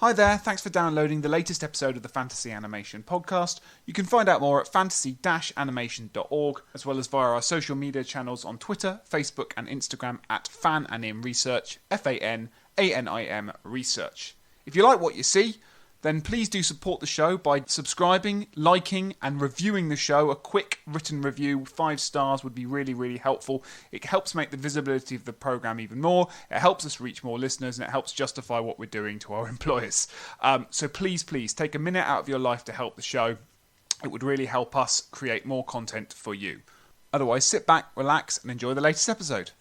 Hi there, thanks for downloading the latest episode of the Fantasy Animation podcast. You can find out more at fantasy-animation.org, as well as via our social media channels on Twitter, Facebook and Instagram at FanAnim Research, FANANIM Research. If you like what you see, then please do support the show by subscribing, liking and reviewing the show. A quick written review, 5 stars, would be really, really helpful. It helps make the visibility of the programme even more. It helps us reach more listeners and it helps justify what we're doing to our employers. So please take a minute out of your life to help the show. It would really help us create more content for you. Otherwise, sit back, relax and enjoy the latest episode.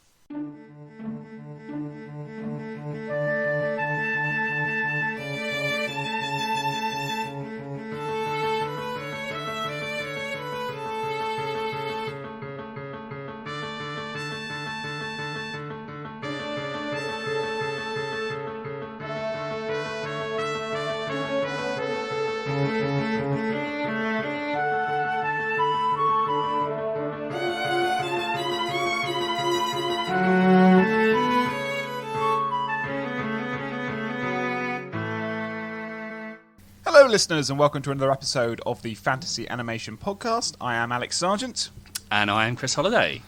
Hello listeners and welcome to another episode of the Fantasy Animation podcast. I am Alex Sargent. And I am Chris Holliday.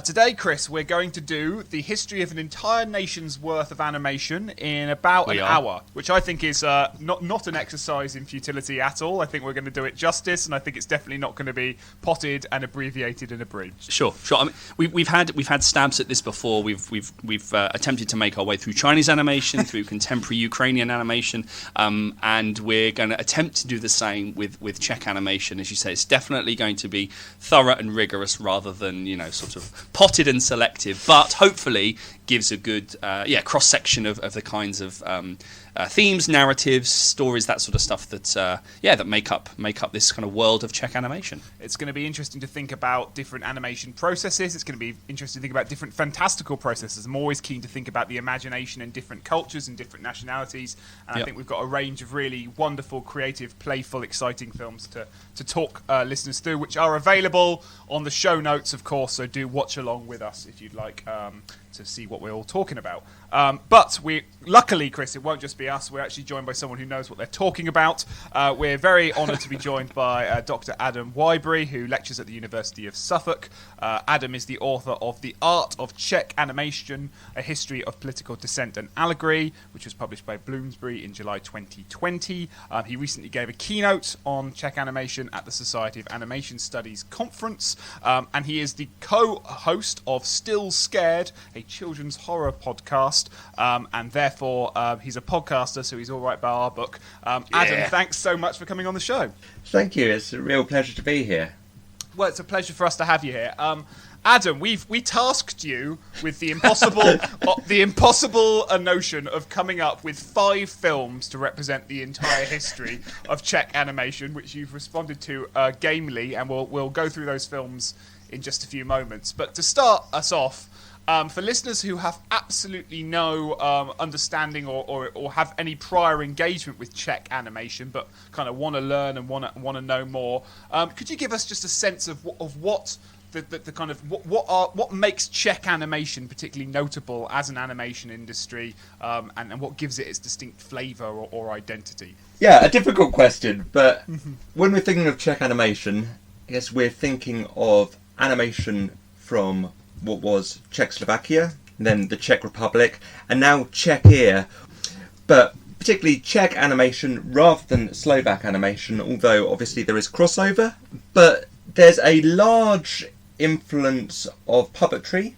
Today, Chris, we're going to do the history of an entire nation's worth of animation in about an hour, which I think is not an exercise in futility at all. I think we're going to do it justice, and I think it's definitely not going to be potted and abbreviated and abridged. Sure. I mean, we've had stabs at this before. We've attempted to make our way through Chinese animation, through contemporary Ukrainian animation, and we're going to attempt to do the same with Czech animation. As you say, it's definitely going to be thorough and rigorous rather than sort of potted and selective, but hopefully gives a good cross-section of the kinds of themes, narratives, stories, that sort of stuff that make up this kind of world of Czech animation. It's going to be interesting to think about different animation processes. It's going to be interesting to think about different fantastical processes. I'm always keen to think about the imagination in different cultures and different nationalities, and I think we've got a range of really wonderful, creative, playful, exciting films to talk listeners through, which are available on the show notes, of course, so do watch along with us if you'd like to see what we're all talking about. But luckily, Chris, it won't just be us. We're actually joined by someone who knows what they're talking about. We're very honoured to be joined by Dr Adam Whybray, who lectures at the University of Suffolk. Adam is the author of The Art of Czech Animation, A History of Political Dissent and Allegory, which was published by Bloomsbury in July 2020. He recently gave a keynote on Czech animation at the Society of Animation Studies conference, and he is the co-host of Still Scared, a children's horror podcast, and therefore he's a podcaster, so he's all right by our book. Adam, thanks so much for coming on the show. Thank you. It's a real pleasure to be here. Well, it's a pleasure for us to have you here. Adam, we tasked you with the impossible notion of coming up with 5 films to represent the entire history of Czech animation, which you've responded to gamely, and we'll go through those films in just a few moments. But to start us off, for listeners who have absolutely no understanding or have any prior engagement with Czech animation, but kind of want to learn and want to know more, could you give us just a sense of what the kind of what makes Czech animation particularly notable as an animation industry, and what gives it its distinct flavour or identity? Yeah, a difficult question, but when we're thinking of Czech animation, I guess we're thinking of animation from what was Czechoslovakia, then the Czech Republic, and now Czechia, but particularly Czech animation rather than Slovak animation, although obviously there is crossover, but there's a large influence of puppetry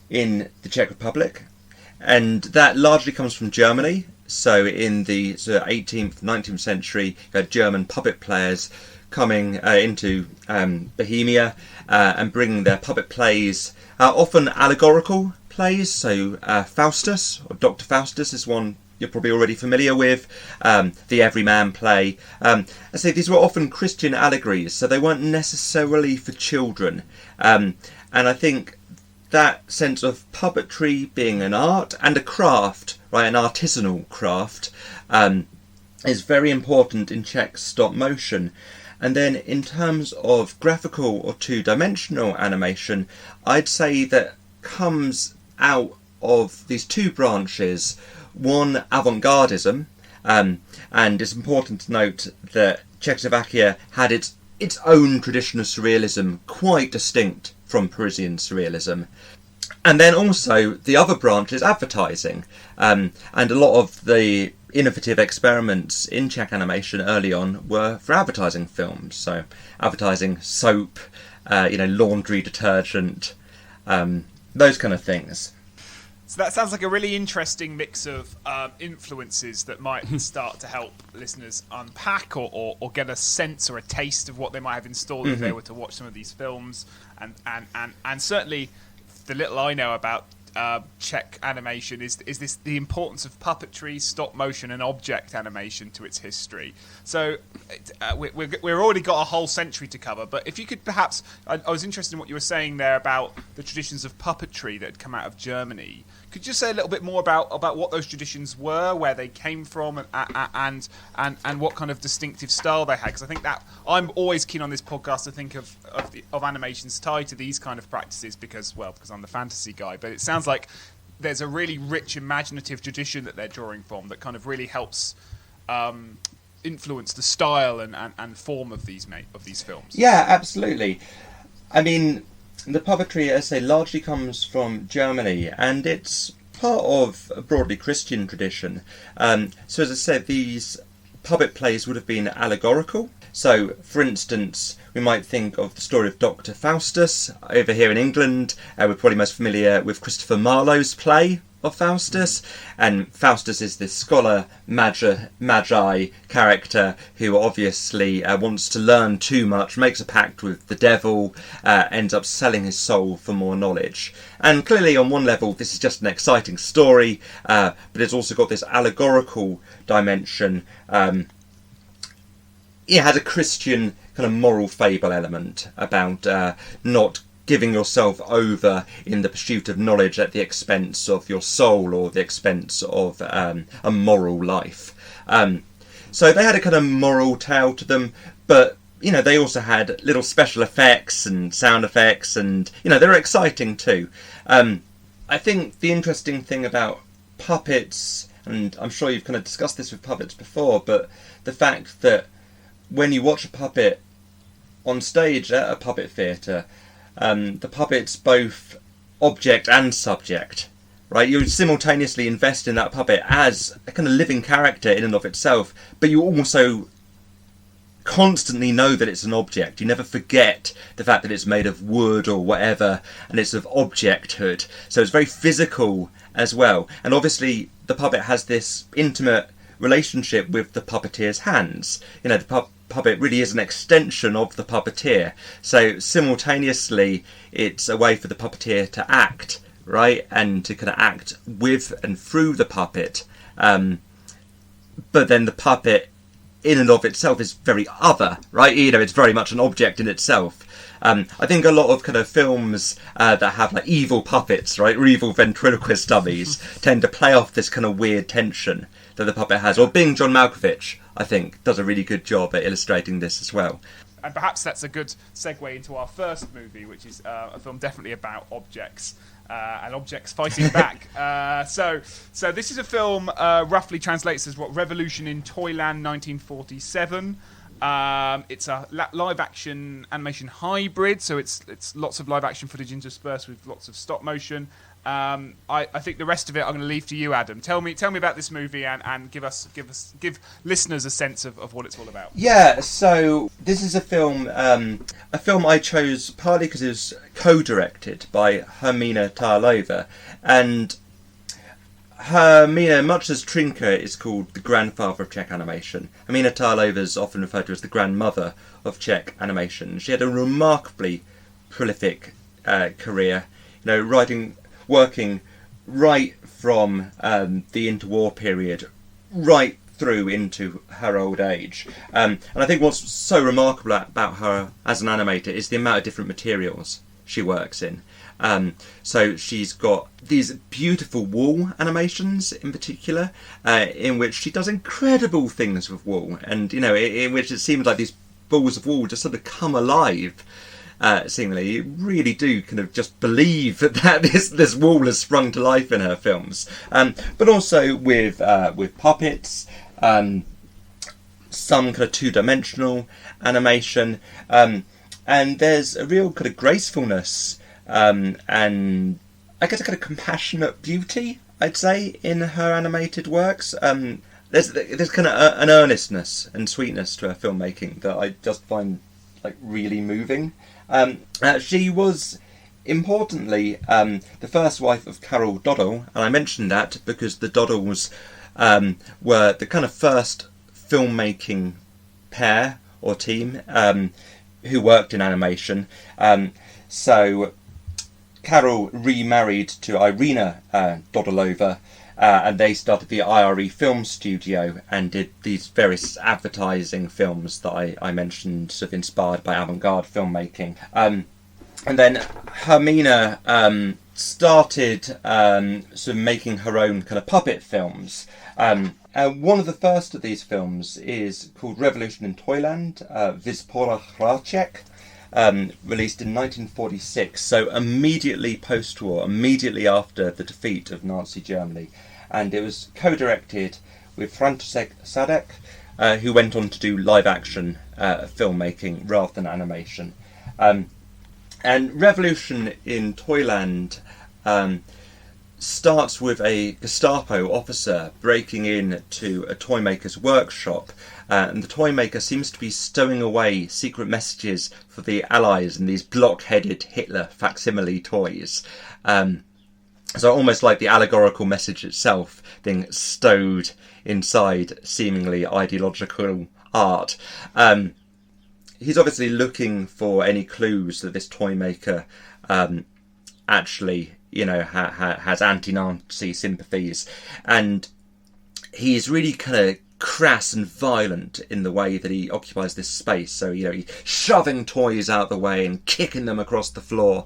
in the Czech Republic, and that largely comes from Germany. So in the 18th, 19th century, you had German puppet players coming into Bohemia and bringing their puppet plays, often allegorical plays. So Faustus, or Dr Faustus, is one you're probably already familiar with, the Everyman play. I say these were often Christian allegories, so they weren't necessarily for children. And I think that sense of puppetry being an art and a craft, right, an artisanal craft, is very important in Czech stop motion. And then in terms of graphical or two-dimensional animation, I'd say that comes out of these two branches. One, avant-gardism, And it's important to note that Czechoslovakia had its own tradition of surrealism, quite distinct from Parisian surrealism. And then also the other branch is advertising, and a lot of the innovative experiments in Czech animation early on were for advertising films. So advertising soap, laundry detergent, those kind of things. So that sounds like a really interesting mix of influences that might start to help listeners unpack or get a sense or a taste of what they might have installed if they were to watch some of these films. And certainly the little I know about Czech animation is this the importance of puppetry, stop motion and object animation to its history. So we've already got a whole century to cover, but if you could perhaps, I was interested in what you were saying there about the traditions of puppetry that had come out of Germany. Could you say a little bit more about what those traditions were, where they came from, and what kind of distinctive style they had? Because I think that I'm always keen on this podcast to think of animations tied to these kind of practices because I'm the fantasy guy. But it sounds like there's a really rich imaginative tradition that they're drawing from that kind of really helps influence the style and form of these films. Yeah, absolutely. I mean, the puppetry, as I say, largely comes from Germany, and it's part of a broadly Christian tradition. So as I said, these puppet plays would have been allegorical. So, for instance, we might think of the story of Dr Faustus over here in England. We're probably most familiar with Christopher Marlowe's play of Faustus, and Faustus is this scholar magi character who obviously wants to learn too much, makes a pact with the devil, ends up selling his soul for more knowledge. And clearly on one level this is just an exciting story, but it's also got this allegorical dimension. It has a Christian kind of moral fable element about not giving yourself over in the pursuit of knowledge at the expense of your soul or the expense of a moral life. So they had a kind of moral tale to them, but they also had little special effects and sound effects, and they were exciting too. I think the interesting thing about puppets, and I'm sure you've kind of discussed this with puppets before, but the fact that when you watch a puppet on stage at a puppet theatre, the puppet's both object and subject, right? You simultaneously invest in that puppet as a kind of living character in and of itself, but you also constantly know that it's an object. You never forget the fact that it's made of wood or whatever, and it's of objecthood. So it's very physical as well. And obviously the puppet has this intimate relationship with the puppeteer's hands. The puppet really is an extension of the puppeteer. So simultaneously it's a way for the puppeteer to act, right? And to kind of act with and through the puppet. But then the puppet in and of itself is very other, right? It's very much an object in itself. I think a lot of kind of films that have like evil puppets, right, or evil ventriloquist dummies tend to play off this kind of weird tension that the puppet has. Or Being John Malkovich, I think, does a really good job at illustrating this as well. And perhaps that's a good segue into our first movie, which is a film definitely about objects and objects fighting back. So this is a film roughly translates as Revolution in Toyland 1947. It's a live-action animation hybrid, so it's lots of live-action footage interspersed with lots of stop motion. I think the rest of it I'm going to leave to you, Adam. Tell me about this movie and give listeners a sense of what it's all about. Yeah, so this is a film I chose partly because it was co-directed by Hermína Týrlová, and Hermína, much as Trnka is called the grandfather of Czech animation, Hermína Týrlová is often referred to as the grandmother of Czech animation. She had a remarkably prolific career, working right from the interwar period right through into her old age. And I think what's so remarkable about her as an animator is the amount of different materials she works in. So she's got these beautiful wool animations in particular, in which she does incredible things with wool, and in which it seems like these balls of wool just sort of come alive. Seemingly, you really do kind of just believe that this wool has sprung to life in her films, but also with puppets, some kind of two-dimensional animation, and there's a real kind of gracefulness and I guess a kind of compassionate beauty, I'd say, in her animated works. There's kind of an earnestness and sweetness to her filmmaking that I just find like really moving. She was, importantly, the first wife of Karel Dodel, and I mentioned that because the Dodels were the kind of first filmmaking pair or team who worked in animation. So Karel remarried to Irina Dodelova, and they started the IRE Film Studio and did these various advertising films that I mentioned, sort of inspired by avant-garde filmmaking. And then Hermína started sort of making her own kind of puppet films. One of the first of these films is called Revolution in Toyland, Vzpoura hraček, released in 1946, so immediately post-war, immediately after the defeat of Nazi Germany. And it was co-directed with František Sádek, who went on to do live-action filmmaking rather than animation. And Revolution in Toyland starts with a Gestapo officer breaking into a toy maker's workshop, and the toy maker seems to be stowing away secret messages for the Allies in these block-headed Hitler facsimile toys. So almost like the allegorical message itself being stowed inside seemingly ideological art. He's obviously looking for any clues that this toy maker actually, has anti-Nazi sympathies, and he's really kind of crass and violent in the way that he occupies this space. So, he's shoving toys out the way and kicking them across the floor.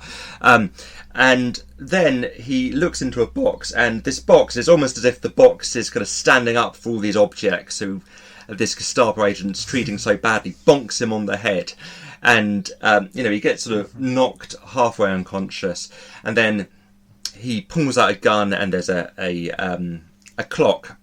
And then he looks into a box, and this box is almost as if the box is kind of standing up for all these objects who this Gestapo agent's treating so badly, bonks him on the head. And, he gets sort of knocked halfway unconscious. And then he pulls out a gun, and there's a clock,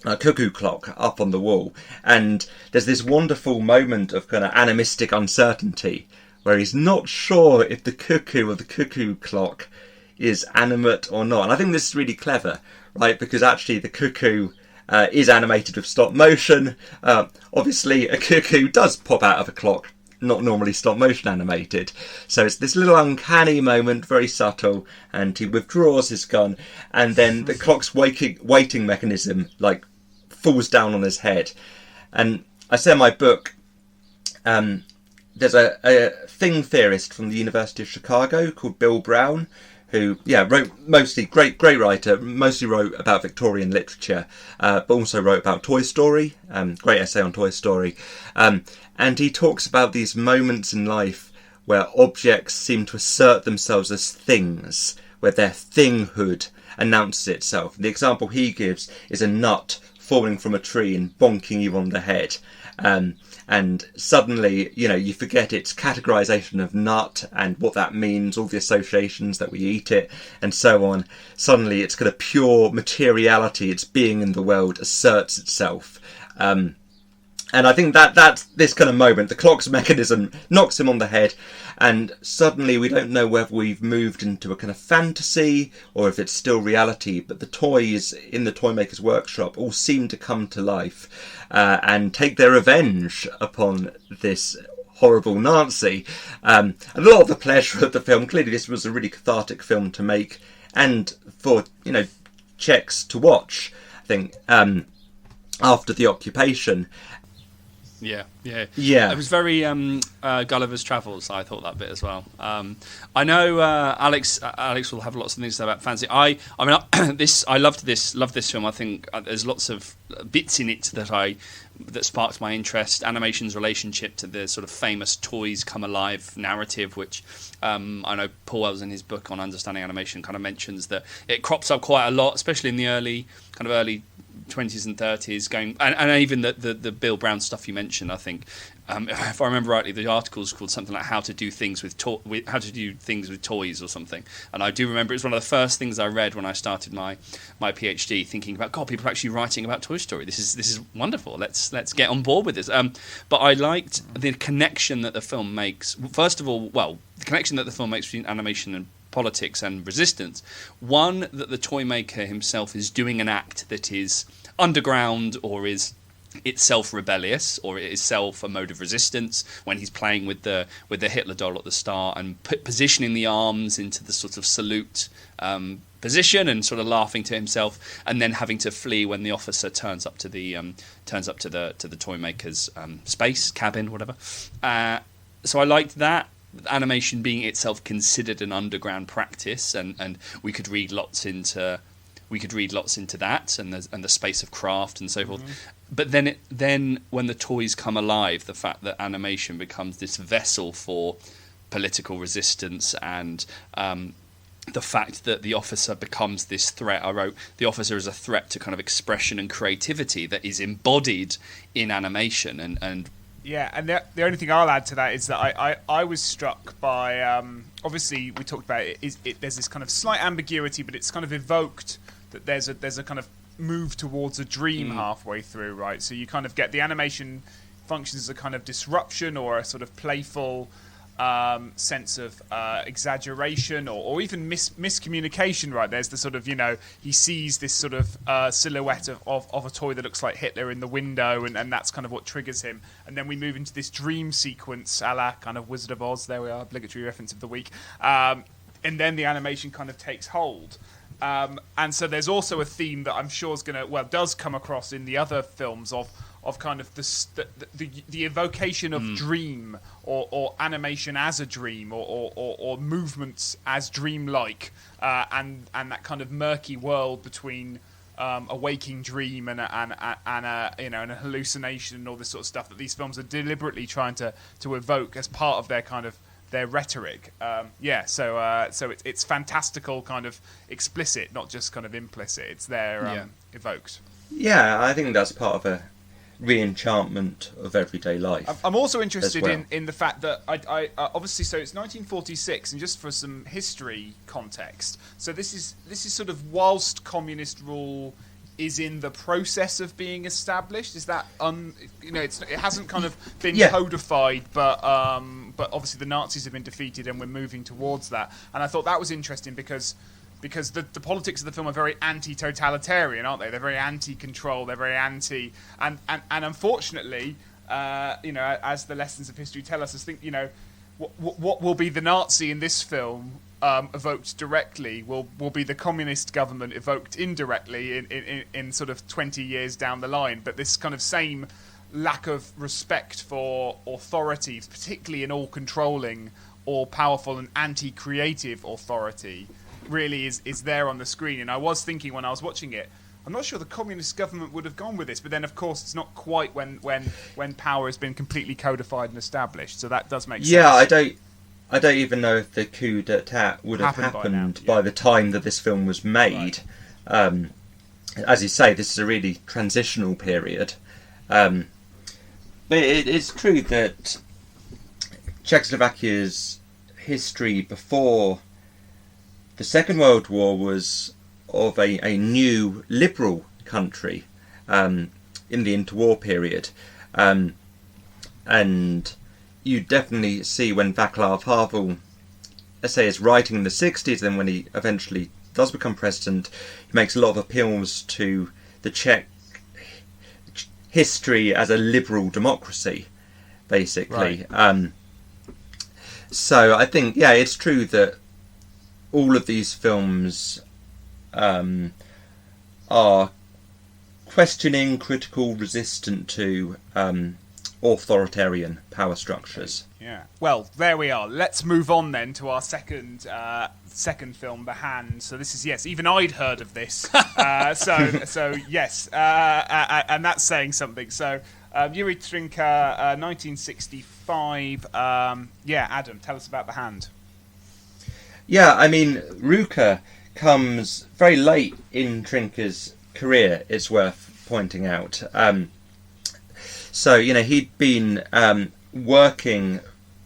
a cuckoo clock up on the wall, and there's this wonderful moment of kind of animistic uncertainty where he's not sure if the cuckoo or the cuckoo clock is animate or not. And I think this is really clever, right? Because actually the cuckoo is animated with stop motion. Obviously a cuckoo does pop out of a clock, not normally stop motion animated. So it's this little uncanny moment, very subtle, and he withdraws his gun, and then the clock's waiting mechanism falls down on his head. And I say in my book, there's a thing theorist from the University of Chicago called Bill Brown, who wrote mostly, great writer, mostly wrote about Victorian literature, but also wrote about Toy Story, great essay on Toy Story. And he talks about these moments in life where objects seem to assert themselves as things, where their thinghood announces itself. The example he gives is a nut falling from a tree and bonking you on the head. And suddenly, you forget its categorization of nut and what that means, all the associations that we eat it, and so on. Suddenly, it's kind of pure materiality, its being in the world asserts itself. And I think that's this kind of moment. The clock's mechanism knocks him on the head, and suddenly we don't know whether we've moved into a kind of fantasy or if it's still reality, but the toys in the toy maker's workshop all seem to come to life and take their revenge upon this horrible Nazi. And a lot of the pleasure of the film, clearly this was a really cathartic film to make and for, Czechs to watch, I think, after the occupation. Yeah. It was very Gulliver's Travels. I thought that bit as well. I know Alex will have lots of things to say about fancy. I loved this film. I think there's lots of bits in it that sparked my interest. Animation's relationship to the sort of famous toys come alive narrative, which I know Paul Wells in his book on understanding animation kind of mentions that it crops up quite a lot, especially in the early 20s and 30s, going and even the Bill Brown stuff you mentioned. I think, if I remember rightly, the article is called something like "How to Do Things with Toys" or something. And I do remember it was one of the first things I read when I started my PhD, thinking about, God, people are actually writing about Toy Story. This is wonderful. Let's get on board with this. But I liked the connection that the film makes. First of all, the connection that the film makes between animation and politics and resistance. One, that the toy maker himself is doing an act that is underground or is itself rebellious or it is itself a mode of resistance, when he's playing with the Hitler doll at the start and positioning the arms into the sort of salute position and sort of laughing to himself, and then having to flee when the officer turns up to the toy maker's space, cabin, whatever. So I liked that. Animation being itself considered an underground practice, and we could read lots into that, and the space of craft and so forth. But then when the toys come alive, the fact that animation becomes this vessel for political resistance, and the fact that the officer becomes this threat. I wrote the officer is a threat to kind of expression and creativity that is embodied in animation, and yeah, and the only thing I'll add to that is that I was struck by, obviously we talked about it, there's this kind of slight ambiguity, but it's kind of evoked that there's a kind of move towards a dream halfway through, right? So you kind of get the animation functions as a kind of disruption or a sort of playful sense of exaggeration or even miscommunication, right? There's the sort of, he sees this sort of silhouette of a toy that looks like Hitler in the window, and that's kind of what triggers him. And then we move into this dream sequence, a la kind of Wizard of Oz. There we are, obligatory reference of the week. And then the animation kind of takes hold. And so there's also a theme that I'm sure does come across in the other films of kind of the evocation of dream or animation as a dream or movements as dreamlike, and that kind of murky world between a waking dream and a hallucination and all this sort of stuff that these films are deliberately trying to evoke as part of their kind of their rhetoric. So it's fantastical, kind of explicit, not just kind of implicit. It's there evoked. Yeah, I think that's part of a re-enchantment of everyday life. I'm also interested in the fact that I obviously, so it's 1946, and just for some history context, so this is sort of whilst communist rule is in the process of being established. Is that it hasn't kind of been codified, but obviously the Nazis have been defeated and we're moving towards that. And I thought that was interesting because the politics of the film are very anti-totalitarian, aren't they? They're very anti-control. They're very anti, and unfortunately, as the lessons of history tell us, I think what will be the Nazi in this film evoked directly will be the communist government evoked indirectly in sort of 20 years down the line. But this kind of same lack of respect for authority, particularly in all-controlling, all-powerful and anti-creative authority, really is there on the screen. And I was thinking when I was watching it, I'm not sure the communist government would have gone with this, but then of course it's not quite when power has been completely codified and established. So that does make sense. Yeah, I don't even know if the coup d'etat would have happened by the time that this film was made. Right. As you say, this is a really transitional period. But it's true that Czechoslovakia's history before the Second World War was of a new liberal country in the interwar period. And you definitely see when Václav Havel, let's say, is writing in the 60s, and when he eventually does become president, he makes a lot of appeals to the Czech history as a liberal democracy, basically. Right. So I think, it's true that all of these films are questioning, critical, resistant to authoritarian power structures. Yeah. Well, there we are. Let's move on then to our second film, The Hand. So this is, even I'd heard of this. So yes, and that's saying something. So Jiří Trnka, 1965. Adam, tell us about The Hand. Yeah, I mean, Ruka comes very late in Trnka's career, it's worth pointing out. So, he'd been working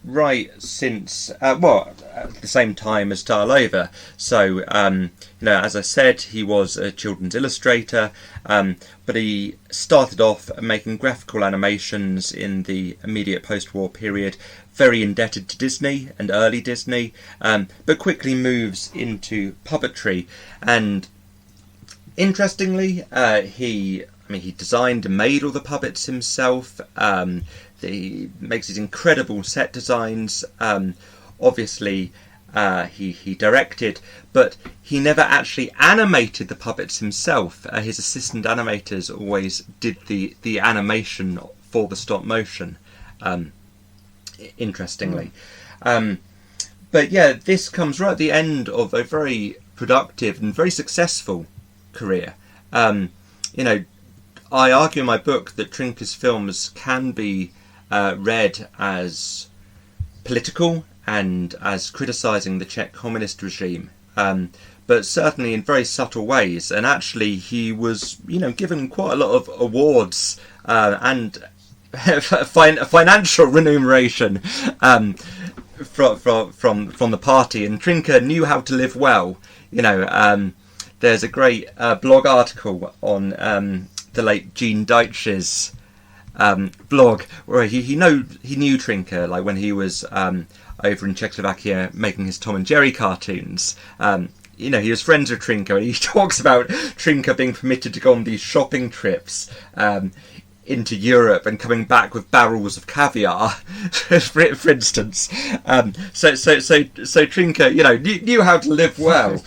right since, at the same time as Týrlová. So, as I said, he was a children's illustrator, but he started off making graphical animations in the immediate post-war period, very indebted to Disney and early Disney, but quickly moves into puppetry. And interestingly, he designed and made all the puppets himself. He makes these incredible set designs. Obviously, he directed, but he never actually animated the puppets himself. His assistant animators always did the animation for the stop motion, interestingly. But yeah, this comes right at the end of a very productive and very successful career. I argue in my book that Trnka's films can be read as political and as criticising the Czech communist regime, but certainly in very subtle ways. And actually, he was, given quite a lot of awards and financial remuneration from the party. And Trnka knew how to live well. There's a great blog article on the late Gene Deitch's blog, where he knew Trnka, like when he was over in Czechoslovakia making his Tom and Jerry cartoons. He was friends with Trnka, and he talks about Trnka being permitted to go on these shopping trips into Europe and coming back with barrels of caviar, for instance. So Trnka, knew how to live well.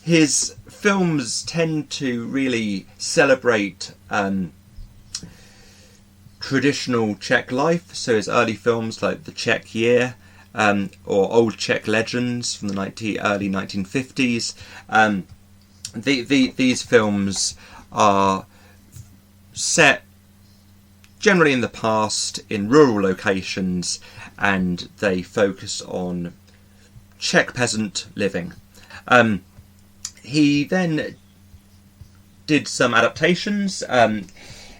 His films tend to really celebrate traditional Czech life. So his early films like The Czech Year, or Old Czech Legends from the early 1950s. These films are set generally in the past, in rural locations, and they focus on Czech peasant living. He then did some adaptations.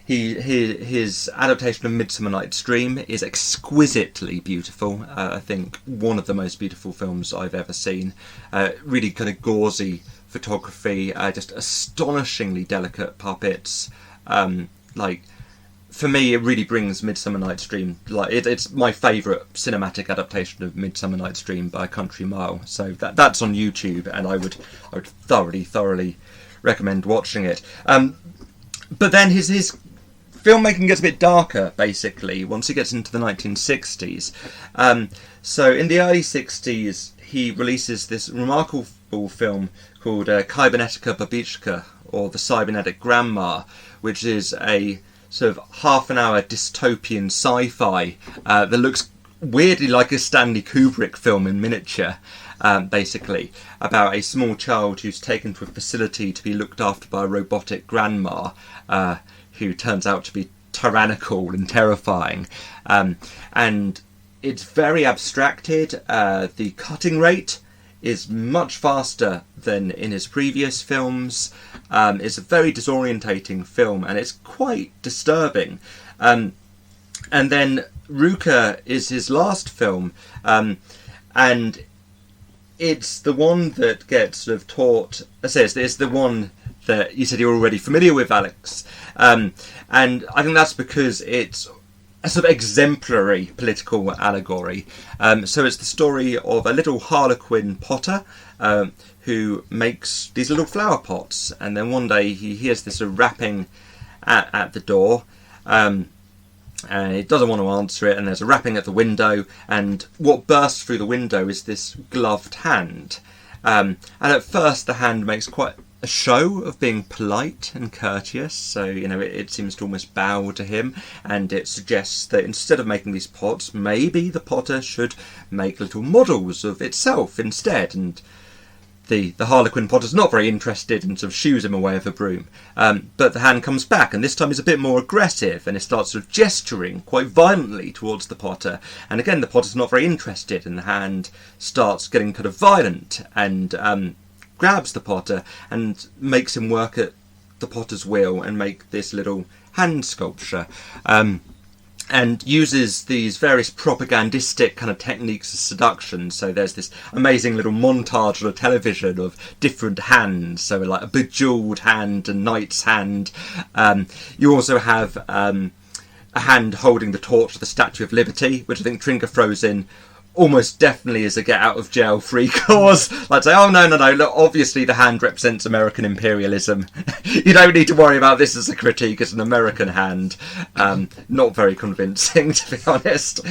His adaptation of Midsummer Night's Dream is exquisitely beautiful. I think one of the most beautiful films I've ever seen. Really kind of gauzy photography, just astonishingly delicate puppets. For me, it really brings Midsummer Night's Dream. It's my favourite cinematic adaptation of Midsummer Night's Dream by a country mile. So that's on YouTube, and I would thoroughly recommend watching it. But then his filmmaking gets a bit darker, basically, once he gets into the 1960s. So in the early 60s, he releases this remarkable film called Kybernetica Babička, or The Cybernetic Grandma, which is a sort of half-an-hour dystopian sci-fi that looks weirdly like a Stanley Kubrick film in miniature, basically, about a small child who's taken to a facility to be looked after by a robotic grandma, who turns out to be tyrannical and terrifying. And it's very abstracted. The cutting rate is much faster than in his previous films. It's a very disorientating film, and it's quite disturbing. And then Ruka is his last film, and it's the one that gets sort of taught. It's the one that you said you're already familiar with, Alex, and I think that's because it's a sort of exemplary political allegory. So it's the story of a little harlequin potter who makes these little flower pots, and then one day he hears this sort of rapping at the door, and he doesn't want to answer it, and there's a rapping at the window, and what bursts through the window is this gloved hand. And at first the hand makes quite a show of being polite and courteous, so it seems to almost bow to him, and it suggests that instead of making these pots, maybe the potter should make little models of itself instead. And the harlequin potter's not very interested and sort of shoos him away with a broom, but the hand comes back, and this time is a bit more aggressive, and it starts sort of gesturing quite violently towards the potter, and again the potter's not very interested, and the hand starts getting kind of violent and grabs the potter and makes him work at the potter's wheel and make this little hand sculpture. And uses these various propagandistic kind of techniques of seduction. So there's this amazing little montage on a television of different hands. So like a bejeweled hand, a knight's hand. You also have a hand holding the torch of the Statue of Liberty, which I think Trnka throws in almost definitely as a get out of jail free clause. Like say, oh no, look, obviously the hand represents American imperialism. You don't need to worry about this as a critique, as an American hand. Not very convincing, to be honest.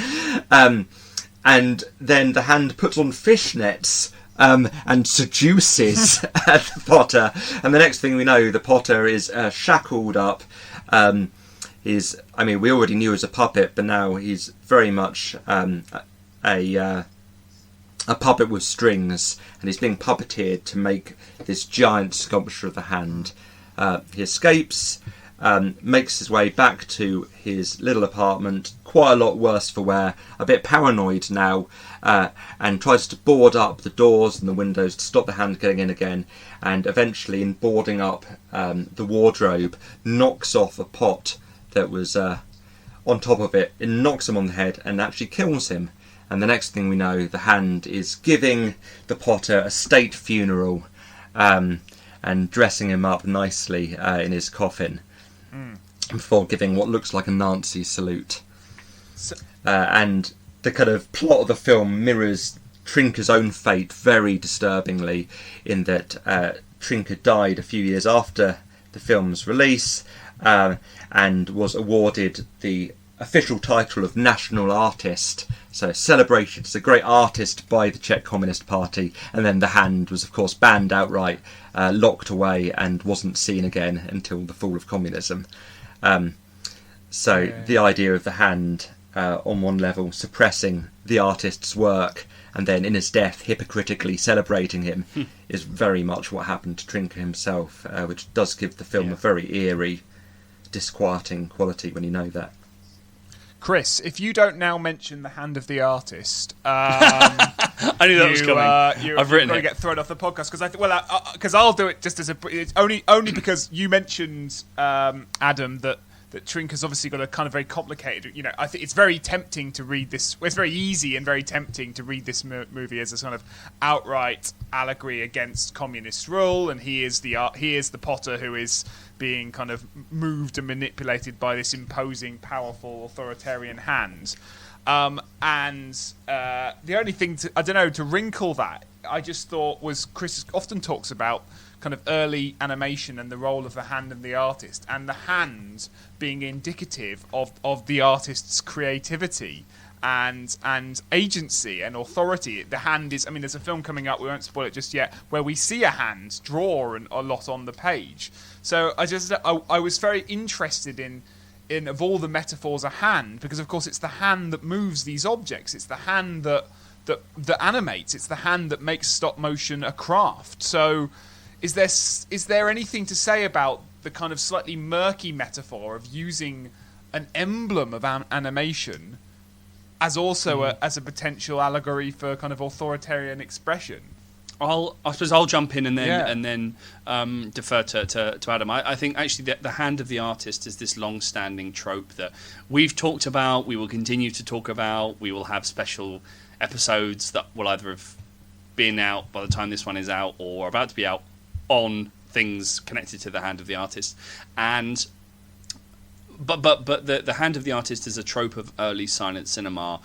And then the hand puts on fishnets and seduces the potter. And the next thing we know, the potter is shackled up. We already knew as a puppet, but now he's very much a puppet with strings, and he's being puppeteered to make this giant sculpture of the hand. He escapes, makes his way back to his little apartment, quite a lot worse for wear, a bit paranoid now, and tries to board up the doors and the windows to stop the hand getting in again, and eventually, in boarding up the wardrobe, knocks off a pot that was on top of it. It knocks him on the head and actually kills him. And the next thing we know, the hand is giving the potter a state funeral and dressing him up nicely in his coffin before giving what looks like a Nazi salute. And the kind of plot of the film mirrors Trnka's own fate very disturbingly, in that Trnka died a few years after the film's release and was awarded the official title of National Artist, so celebrated as a great artist by the Czech Communist Party, and then the hand was of course banned outright, locked away, and wasn't seen again until the fall of communism. The idea of the hand on one level suppressing the artist's work, and then in his death hypocritically celebrating him is very much what happened to Trnka himself, which does give the film a very eerie, disquieting quality when you know that. Chris, if you don't now mention the hand of the artist, I knew that was coming. I've written it. Get thrown off the podcast because I'll do it just as it's only because you mentioned Adam that Trnka's obviously got a kind of very complicated. I think it's very tempting to read this. Well, it's very easy and very tempting to read this movie as a sort of outright allegory against communist rule, and he is the potter who is being kind of moved and manipulated by this imposing, powerful, authoritarian hand. The only thing to wrinkle that, I just thought was Chris often talks about kind of early animation and the role of the hand and the artist, and the hand being indicative of the artist's creativity and agency and authority. The hand is, there's a film coming up, we won't spoil it just yet, where we see a hand draw a lot on the page. So I was very interested in of all the metaphors, a hand, because of course it's the hand that moves these objects. It's the hand that animates. It's the hand that makes stop motion a craft. So is there anything to say about the kind of slightly murky metaphor of using an emblem of animation as also as a potential allegory for kind of authoritarian expression? I suppose I'll jump in and then defer to Adam. I think actually the hand of the artist is this long-standing trope that we've talked about, we will continue to talk about, we will have special episodes that will either have been out by the time this one is out or about to be out on things connected to the hand of the artist. And but the hand of the artist is a trope of early silent cinema,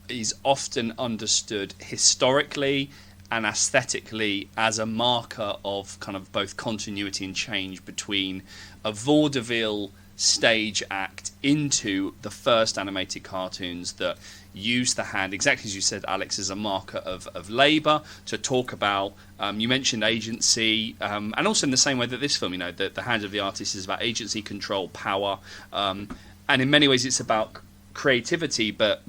is often understood historically and aesthetically as a marker of kind of both continuity and change between a vaudeville stage act into the first animated cartoons that use the hand, exactly as you said, Alex, as a marker of labour, to talk about, you mentioned agency, and also in the same way that this film, the hand of the artist is about agency, control, power, and in many ways it's about creativity, but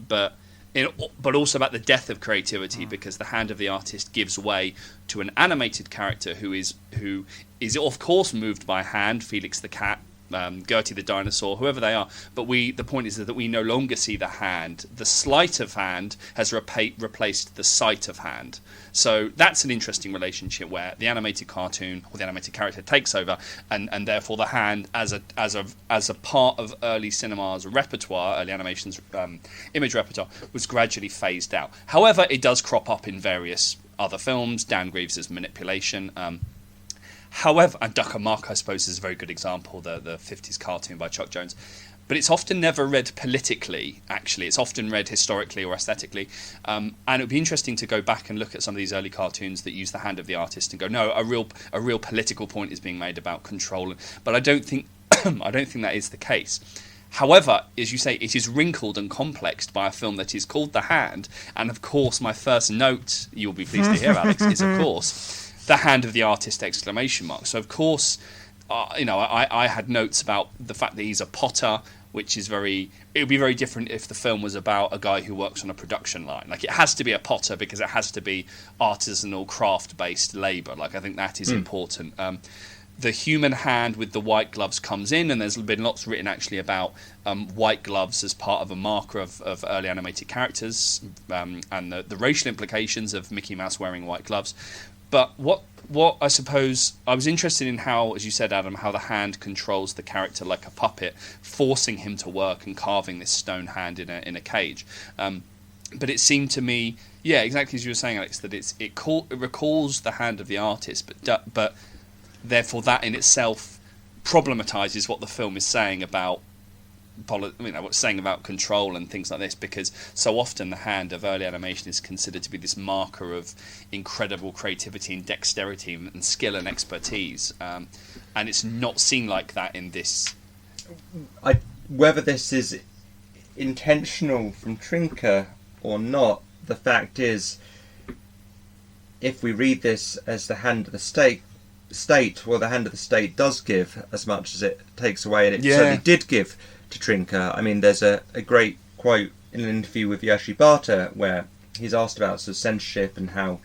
also about the death of creativity, because the hand of the artist gives way to an animated character who is of course moved by a hand, Felix the cat, Gertie the dinosaur, whoever they are. But the point is that we no longer see the hand. The sleight of hand has replaced the sight of hand. So that's an interesting relationship where the animated cartoon or the animated character takes over, and therefore the hand as a part of early cinema's repertoire, early animation's image repertoire, was gradually phased out. However, it does crop up in various other films. Dan Greaves' Manipulation. However, and Duck and Mark, I suppose, is a very good example, the 50s cartoon by Chuck Jones. But it's often never read politically, actually. It's often read historically or aesthetically. And it would be interesting to go back and look at some of these early cartoons that use the hand of the artist and go, no, a real political point is being made about control. But I don't think that is the case. However, as you say, it is wrinkled and complexed by a film that is called The Hand. And of course, my first note, you'll be pleased to hear, Alex, is of course the hand of the artist ! So of course, I had notes about the fact that he's a potter, which is it would be very different if the film was about a guy who works on a production line. Like, it has to be a potter because it has to be artisanal, craft-based labour. Like, I think that is important. The human hand with the white gloves comes in, and there's been lots written actually about white gloves as part of a marker of early animated characters, and the racial implications of Mickey Mouse wearing white gloves. But what I suppose I was interested in how, as you said, Adam, how the hand controls the character like a puppet, forcing him to work and carving this stone hand in a cage. But it seemed to me, yeah, exactly as you were saying, Alex, that it recalls the hand of the artist, but therefore that in itself problematizes what the film is saying about what's saying about control and things like this, because so often the hand of early animation is considered to be this marker of incredible creativity and dexterity and skill and expertise, and it's not seen like that in this. Whether this is intentional from Trnka or not, the fact is, if we read this as the hand of the state, well, the hand of the state does give as much as it takes away, and it certainly did give to Trnka. I mean, there's a great quote in an interview with Jiří Barta where he's asked about sort of censorship and how,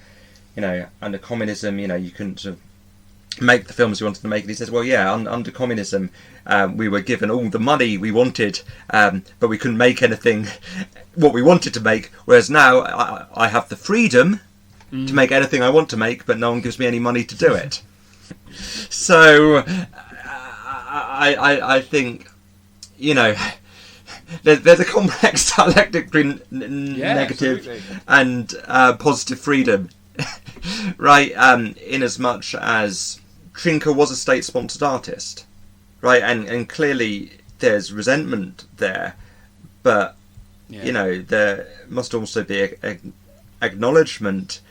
under communism, you couldn't sort of make the films you wanted to make. And he says, well, yeah, under communism, we were given all the money we wanted, but we couldn't make anything what we wanted to make. Whereas now I have the freedom to make anything I want to make, but no one gives me any money to do it. So I think, there's a complex dialectic between negative and positive freedom, right? In as much as Trnka was a state-sponsored artist, right? And clearly there's resentment there, but there must also be a acknowledgement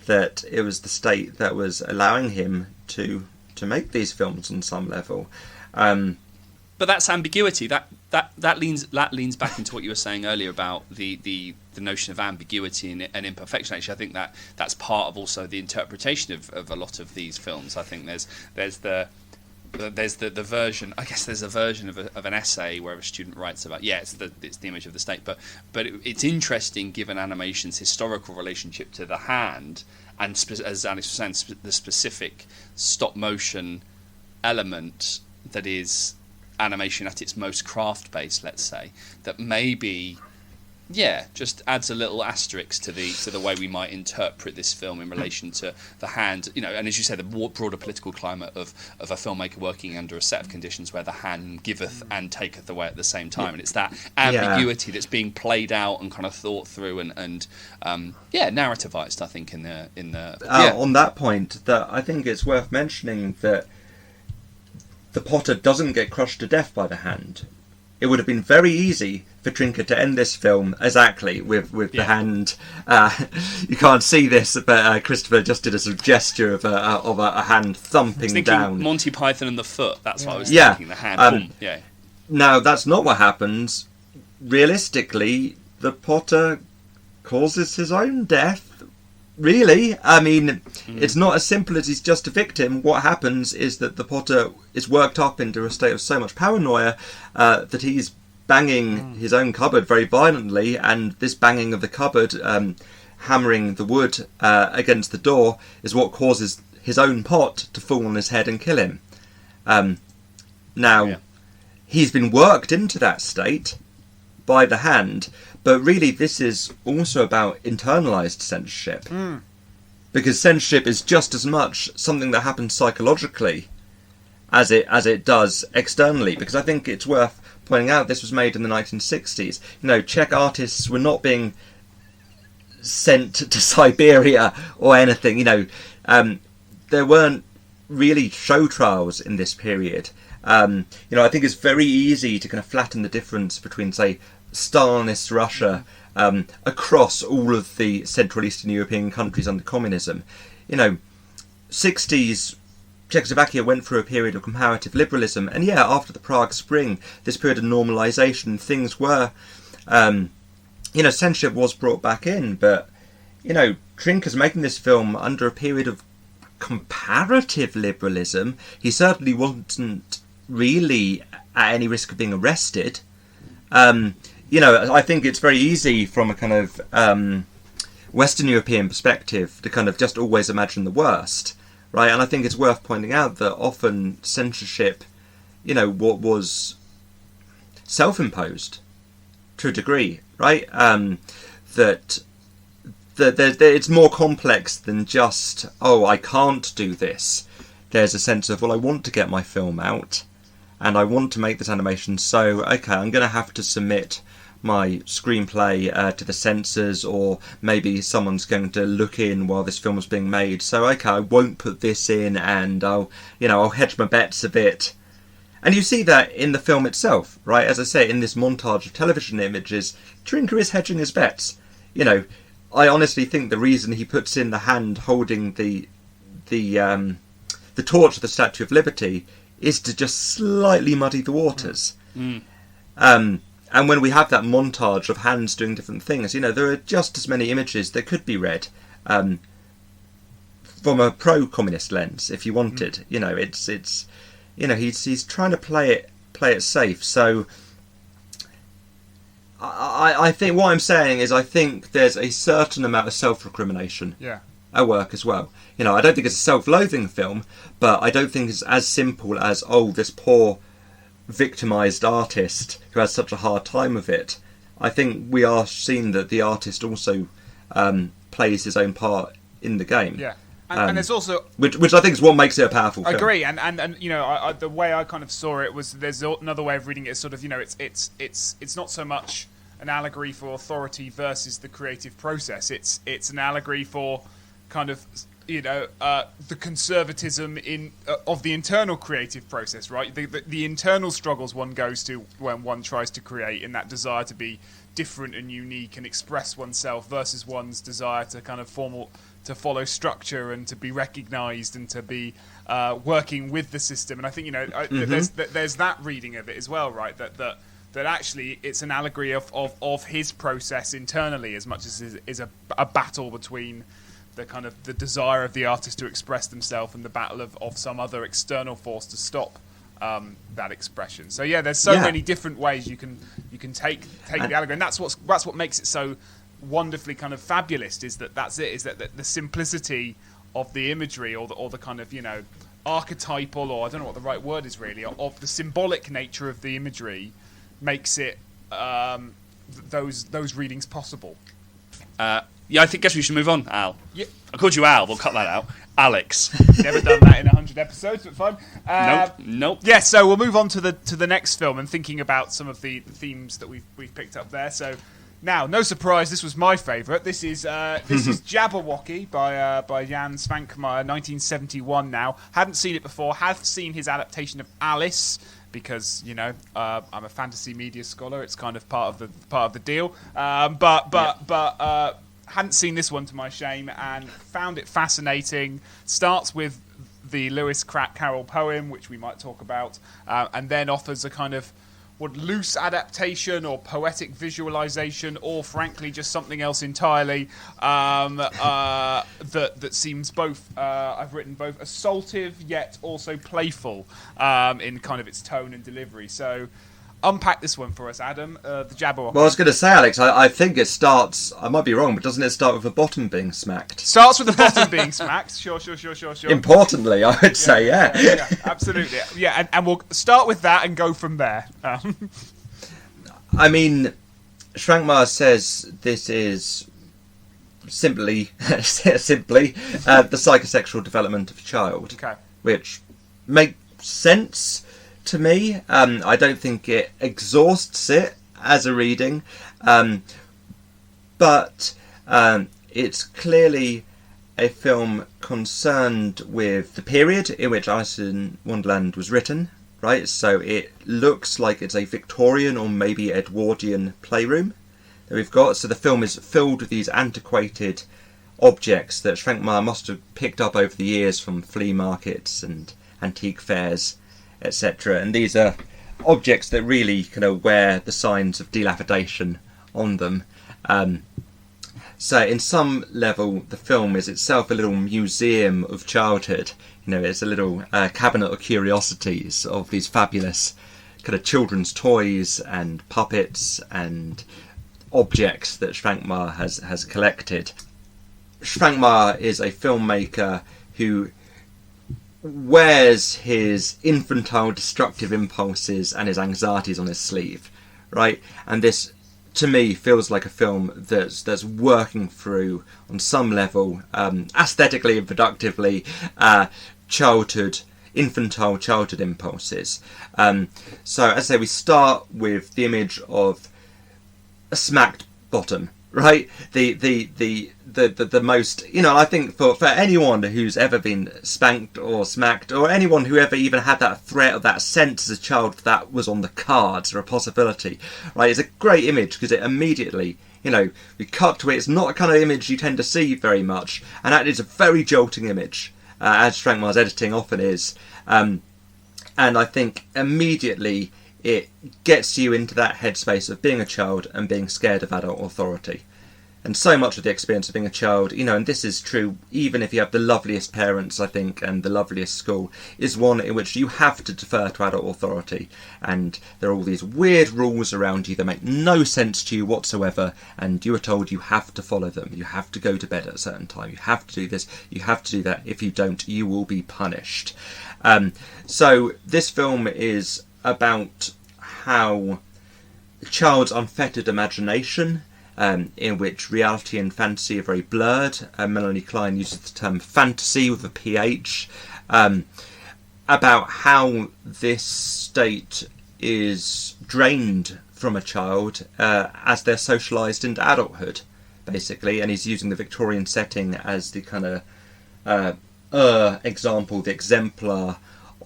that it was the state that was allowing him to make these films on some level. But that's ambiguity. That leans back into what you were saying earlier about the notion of ambiguity and imperfection. Actually, I think that's part of also the interpretation of a lot of these films. I think there's the version. I guess there's a version of an essay where a student writes about it's the image of the state. But it's interesting given animation's historical relationship to the hand, and as Alex was saying, the specific stop motion element that is animation at its most craft based, let's say, that maybe just adds a little asterisk to the way we might interpret this film in relation to the hand, and as you say, the broader political climate of a filmmaker working under a set of conditions where the hand giveth and taketh away at the same time, and it's that ambiguity that's being played out and kind of thought through and narrativized, I think, in the on that point, that I think it's worth mentioning that the potter doesn't get crushed to death by the hand. It would have been very easy for Trnka to end this film exactly with the hand. You can't see this, but Christopher just did a sort of gesture of a hand thumping down. Monty Python and the foot. That's what I was thinking. The hand. Now that's not what happens. Realistically, the potter causes his own death. Really, I mean, it's not as simple as he's just a victim. What happens is that the potter is worked up into a state of so much paranoia that he's banging his own cupboard very violently, and this banging of the cupboard, hammering the wood against the door, is what causes his own pot to fall on his head and kill him. he's been worked into that state by the hand, but really this is also about internalised censorship. Because censorship is just as much something that happens psychologically as it does externally. Because I think it's worth pointing out this was made in the 1960s. You know, Czech artists were not being sent to Siberia or anything. You know, there weren't really show trials in this period. You know, I think it's very easy to kind of flatten the difference between, say, Stalinist Russia across all of the Central Eastern European countries under communism. You know, 60s Czechoslovakia went through a period of comparative liberalism, and yeah, after the Prague Spring, this period of normalisation, things were, you know, censorship was brought back in, but, you know, Trnka's making this film under a period of comparative liberalism. He certainly wasn't really at any risk of being arrested. You know, I think it's very easy from a kind of Western European perspective to kind of just always imagine the worst, right? And I think it's worth pointing out that often censorship, you know, what was self-imposed to a degree, right? That it's more complex than just, oh, I can't do this. There's a sense of, well, I want to get my film out, and I want to make this animation, so, okay, I'm going to have to submit my screenplay to the censors, or maybe someone's going to look in while this film is being made, so, okay, I won't put this in, and I'll hedge my bets a bit. And you see that in the film itself, right? As I say, in this montage of television images, Trnka is hedging his bets. You know, I honestly think the reason he puts in the hand holding the torch of the Statue of Liberty is to just slightly muddy the waters. And when we have that montage of hands doing different things, you know, there are just as many images that could be read from a pro-communist lens, if you wanted. You know, it's you know, he's trying to play it safe. So I think what I'm saying is I think there's a certain amount of self-recrimination at work as well. You know, I don't think it's a self-loathing film, but I don't think it's as simple as, oh, this poor victimised artist who has such a hard time of it. I think we are seeing that the artist also plays his own part in the game. Yeah. And there's also, which I think is what makes it a powerful film. I agree, and you know, the way I kind of saw it was, there's another way of reading it. Is sort of, you know, it's not so much an allegory for authority versus the creative process. It's an allegory for kind of, you know, the conservatism of the internal creative process, right? The internal struggles one goes to when one tries to create, in that desire to be different and unique and express oneself, versus one's desire to kind of to follow structure and to be recognised and to be working with the system. And I think, you know, there's that reading of it as well, right? That actually it's an allegory of his process internally, as much as it is a battle between the kind of the desire of the artist to express themselves and the battle of some other external force to stop that expression. So yeah, there's so many different ways you can take the allegory, and that's what makes it so wonderfully kind of fabulous. Is that the simplicity of the imagery, or the kind of, you know, archetypal, or I don't know what the right word is really, of the symbolic nature of the imagery makes it those readings possible. Yeah, I guess we should move on, Al. Yeah. I called you Al, we'll cut that out. Alex. Never done that in 100 episodes, but fine. Nope. Yeah, so we'll move on to the next film, and thinking about some of the themes that we've picked up there. So now, no surprise, this was my favourite. This is Jabberwocky by Jan Švankmajer, 1971 now. Hadn't seen it before, have seen his adaptation of Alice, because, you know, I'm a fantasy media scholar. It's kind of part of the deal. But hadn't seen this one, to my shame, and found it fascinating. Starts with the Lewis Carroll poem, which we might talk about, and then offers a kind of loose adaptation or poetic visualization, or frankly just something else entirely, that seems both, I've written both assaultive yet also playful in kind of its tone and delivery. So unpack this one for us, Adam. The Jabberwocky. Well, I was going to say, Alex, I think it starts, I might be wrong, but doesn't it start with the bottom being smacked? Starts with the bottom being smacked. Sure. Importantly, I would say, yeah. Absolutely. Yeah, and we'll start with that and go from there. I mean, Švankmajer says this is simply the psychosexual development of a child, which makes sense to me. I don't think it exhausts it as a reading, but it's clearly a film concerned with the period in which Alice in Wonderland was written, right? So it looks like it's a Victorian or maybe Edwardian playroom that we've got. So the film is filled with these antiquated objects that Švankmajer must have picked up over the years from flea markets and antique fairs, etc. And these are objects that really kind of wear the signs of dilapidation on them. So in some level, the film is itself a little museum of childhood. You know, it's a little cabinet of curiosities of these fabulous kind of children's toys and puppets and objects that Švankmajer has collected. Švankmajer is a filmmaker who wears his infantile destructive impulses and his anxieties on his sleeve, right? And this, to me, feels like a film that's working through, on some level, aesthetically and productively, infantile childhood impulses. So, as I say, we start with the image of a smacked bottom, right? The most, you know, I think for anyone who's ever been spanked or smacked, or anyone who ever even had that threat or that sense as a child that was on the cards or a possibility, right? It's a great image because it immediately, you know, we cut to it. It's not a kind of image you tend to see very much, and that is a very jolting image, as Švankmajer's editing often is. And I think immediately it gets you into that headspace of being a child and being scared of adult authority. And so much of the experience of being a child, you know, and this is true even if you have the loveliest parents, I think, and the loveliest school, is one in which you have to defer to adult authority. And there are all these weird rules around you that make no sense to you whatsoever, and you are told you have to follow them. You have to go to bed at a certain time. You have to do this. You have to do that. If you don't, you will be punished. So this film is about how a child's unfettered imagination, in which reality and fantasy are very blurred. Melanie Klein uses the term fantasy with a PH, about how this state is drained from a child as they're socialised into adulthood, basically. And he's using the Victorian setting as the kind of example, the exemplar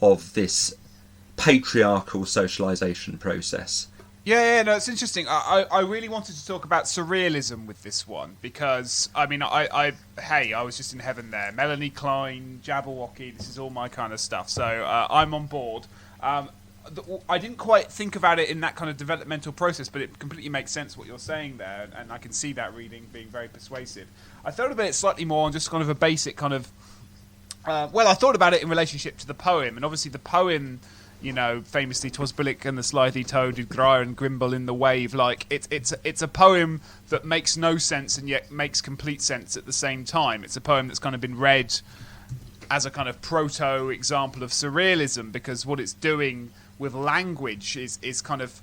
of this patriarchal socialisation process. Yeah, no, it's interesting. I really wanted to talk about surrealism with this one because, I mean, I was just in heaven there. Melanie Klein, Jabberwocky, this is all my kind of stuff. So I'm on board. I didn't quite think about it in that kind of developmental process, but it completely makes sense what you're saying there, and I can see that reading being very persuasive. I thought about it slightly more on just kind of a basic kind of... I thought about it in relationship to the poem, and obviously the poem... You know, famously, "'Twas Billick and the Slithy Toad did gyre and grimble in the wave." Like it's a poem that makes no sense and yet makes complete sense at the same time. It's a poem that's kind of been read as a kind of proto example of surrealism because what it's doing with language is kind of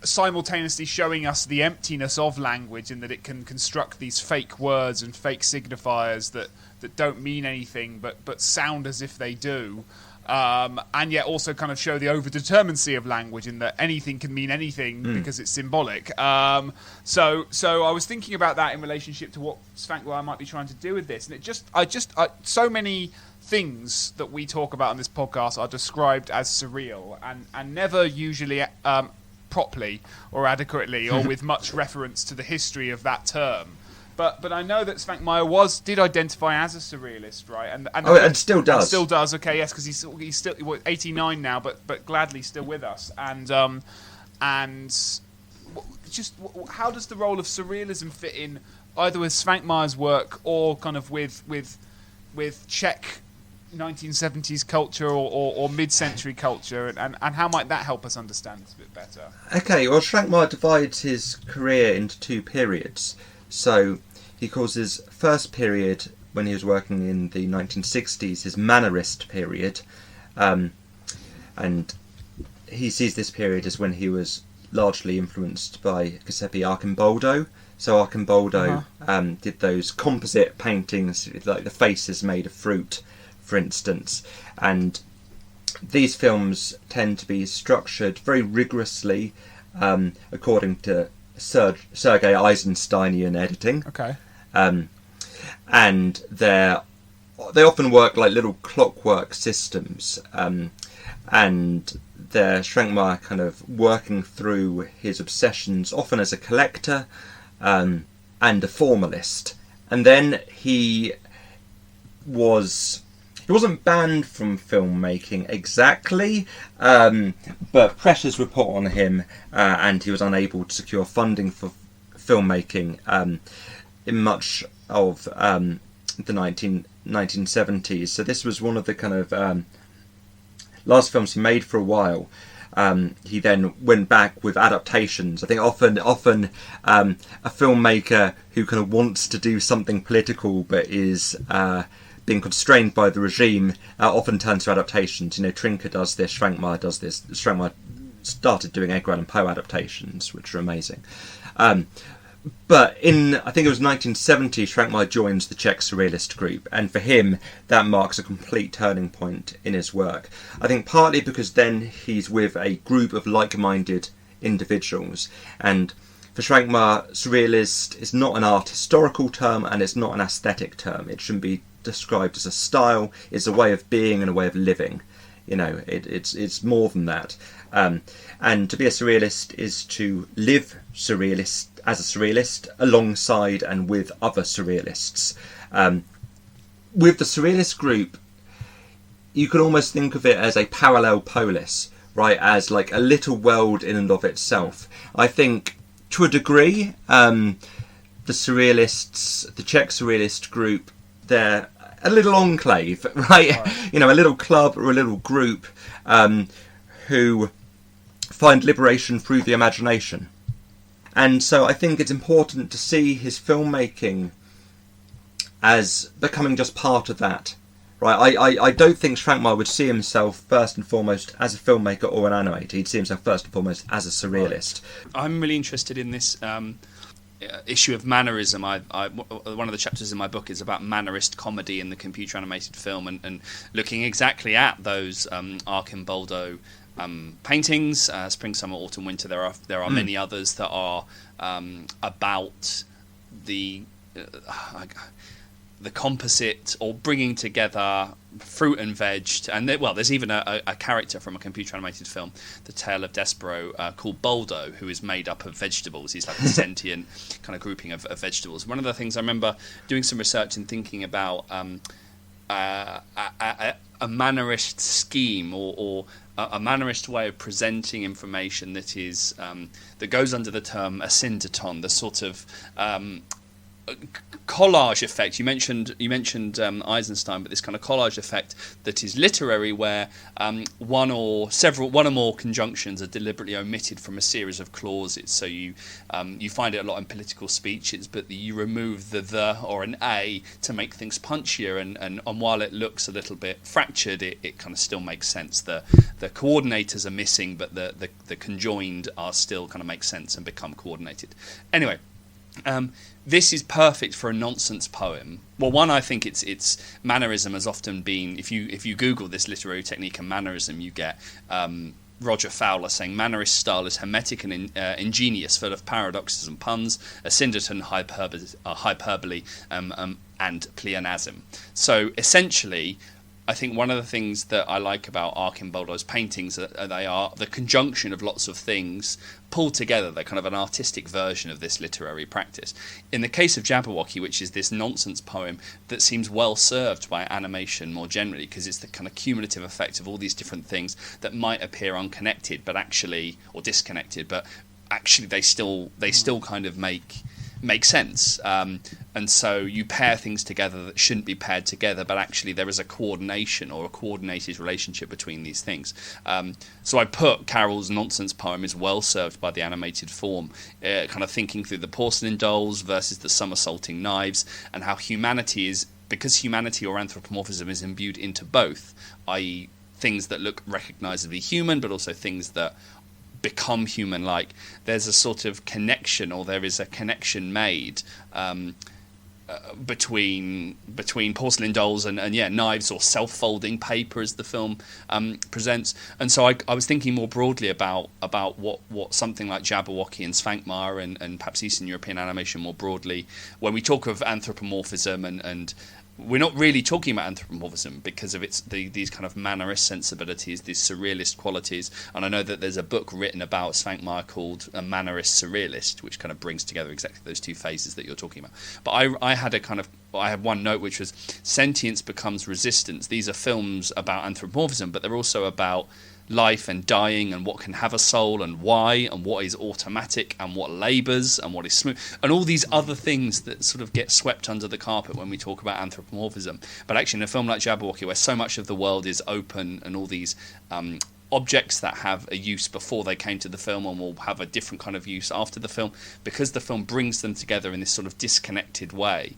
simultaneously showing us the emptiness of language in that it can construct these fake words and fake signifiers that don't mean anything but sound as if they do. And yet also kind of show the overdeterminacy of language in that anything can mean anything because it's symbolic. So I was thinking about that in relationship to what Švankmajer might be trying to do with this, and so many things that we talk about on this podcast are described as surreal and never usually properly or adequately or with much reference to the history of that term. But I know that Švankmajer did identify as a surrealist, right? And still does. Still does. Okay, yes, because he's still 89 now, but gladly still with us. And just how does the role of surrealism fit in either with Švankmajer's work or kind of with Czech 1970s culture or mid-century culture, and how might that help us understand this a bit better? Okay, well, Švankmajer divides his career into two periods. So he calls his first period, when he was working in the 1960s, his Mannerist period, and he sees this period as when he was largely influenced by Giuseppe Arcimboldo. So Arcimboldo did those composite paintings, like the faces made of fruit, for instance, and these films tend to be structured very rigorously according to Sergei Eisensteinian editing. Okay. And they often work like little clockwork systems, and they're Švankmajer kind of working through his obsessions, often as a collector and a formalist. And then he wasn't banned from filmmaking exactly, but pressures were put on him, and he was unable to secure funding for filmmaking in much of the 1970s. So this was one of the kind of last films he made for a while. He then went back with adaptations. I think often a filmmaker who kind of wants to do something political but is being constrained by the regime often turns to adaptations. You know, Trnka does this, Švankmajer does this. Švankmajer started doing Edgar Allan Poe adaptations, which are amazing. But in, I think it was 1970, Švankmajer joins the Czech Surrealist group, and for him that marks a complete turning point in his work. I think partly because then he's with a group of like-minded individuals, and for Švankmajer, surrealist is not an art historical term, and it's not an aesthetic term. It shouldn't be described as a style. It's a way of being and a way of living. You know, it's more than that. And to be a surrealist is to live surrealist as a surrealist alongside and with other surrealists. With the surrealist group, you can almost think of it as a parallel polis, right? As like a little world in and of itself. I think to a degree, the surrealists, the Czech surrealist group, they're a little enclave, right? You know, a little club or a little group who find liberation through the imagination. And so I think it's important to see his filmmaking as becoming just part of that. Right? I don't think Švankmajer would see himself first and foremost as a filmmaker or an animator. He'd see himself first and foremost as a surrealist. I'm really interested in this issue of mannerism. One of the chapters in my book is about mannerist comedy in the computer animated film, and looking exactly at those Arcimboldo paintings, spring, summer, autumn, winter. There are many others that are about the composite or bringing together fruit and veg, and there's even a character from a computer animated film, The Tale of Despero, called Boldo, who is made up of vegetables. He's like a sentient kind of grouping of vegetables. One of the things I remember doing some research and thinking about a mannerist scheme or a mannerist way of presenting information that is that goes under the term a syndeton, the sort of collage effect. You mentioned Eisenstein, but this kind of collage effect that is literary, where one or more conjunctions are deliberately omitted from a series of clauses. So you find it a lot in political speeches, but you remove the or an a to make things punchier, and while it looks a little bit fractured, it kind of still makes sense. The coordinators are missing, but the conjoined are still kind of make sense and become coordinated. Anyway. This is perfect for a nonsense poem. Well, one, I think it's mannerism has often been, if you Google this literary technique and mannerism, you get Roger Fowler saying mannerist style is hermetic and ingenious, full of paradoxes and puns, a syndeton, hyperbole, and pleonasm. So essentially, I think one of the things that I like about Arcimboldo's paintings are they are the conjunction of lots of things pulled together. They're kind of an artistic version of this literary practice. In the case of Jabberwocky, which is this nonsense poem that seems well served by animation more generally, because it's the kind of cumulative effect of all these different things that might appear unconnected, but actually, or disconnected, but actually they still kind of make make sense. And so you pair things together that shouldn't be paired together, but actually there is a coordination or a coordinated relationship between these things. So I put Carol's nonsense poem is well served by the animated form, kind of thinking through the porcelain dolls versus the somersaulting knives, and how humanity is, because humanity or anthropomorphism is imbued into both, i.e. things that look recognisably human, but also things that become human-like, there's a sort of connection, or there is a connection made between porcelain dolls and knives, or self-folding paper as the film presents. And so I was thinking more broadly about what something like Jabberwocky and Švankmajer and perhaps Eastern European animation more broadly, when we talk of anthropomorphism, and we're not really talking about anthropomorphism because of these kind of mannerist sensibilities, these surrealist qualities. And I know that there's a book written about Švankmajer called A Mannerist Surrealist, which kind of brings together exactly those two phases that you're talking about. But I had one note, which was sentience becomes resistance. These are films about anthropomorphism, but they're also about life and dying, and what can have a soul, and why, and what is automatic, and what labours, and what is smooth, and all these other things that sort of get swept under the carpet when we talk about anthropomorphism. But actually in a film like Jabberwocky, where so much of the world is open, and all these objects that have a use before they came to the film and will have a different kind of use after the film, because the film brings them together in this sort of disconnected way,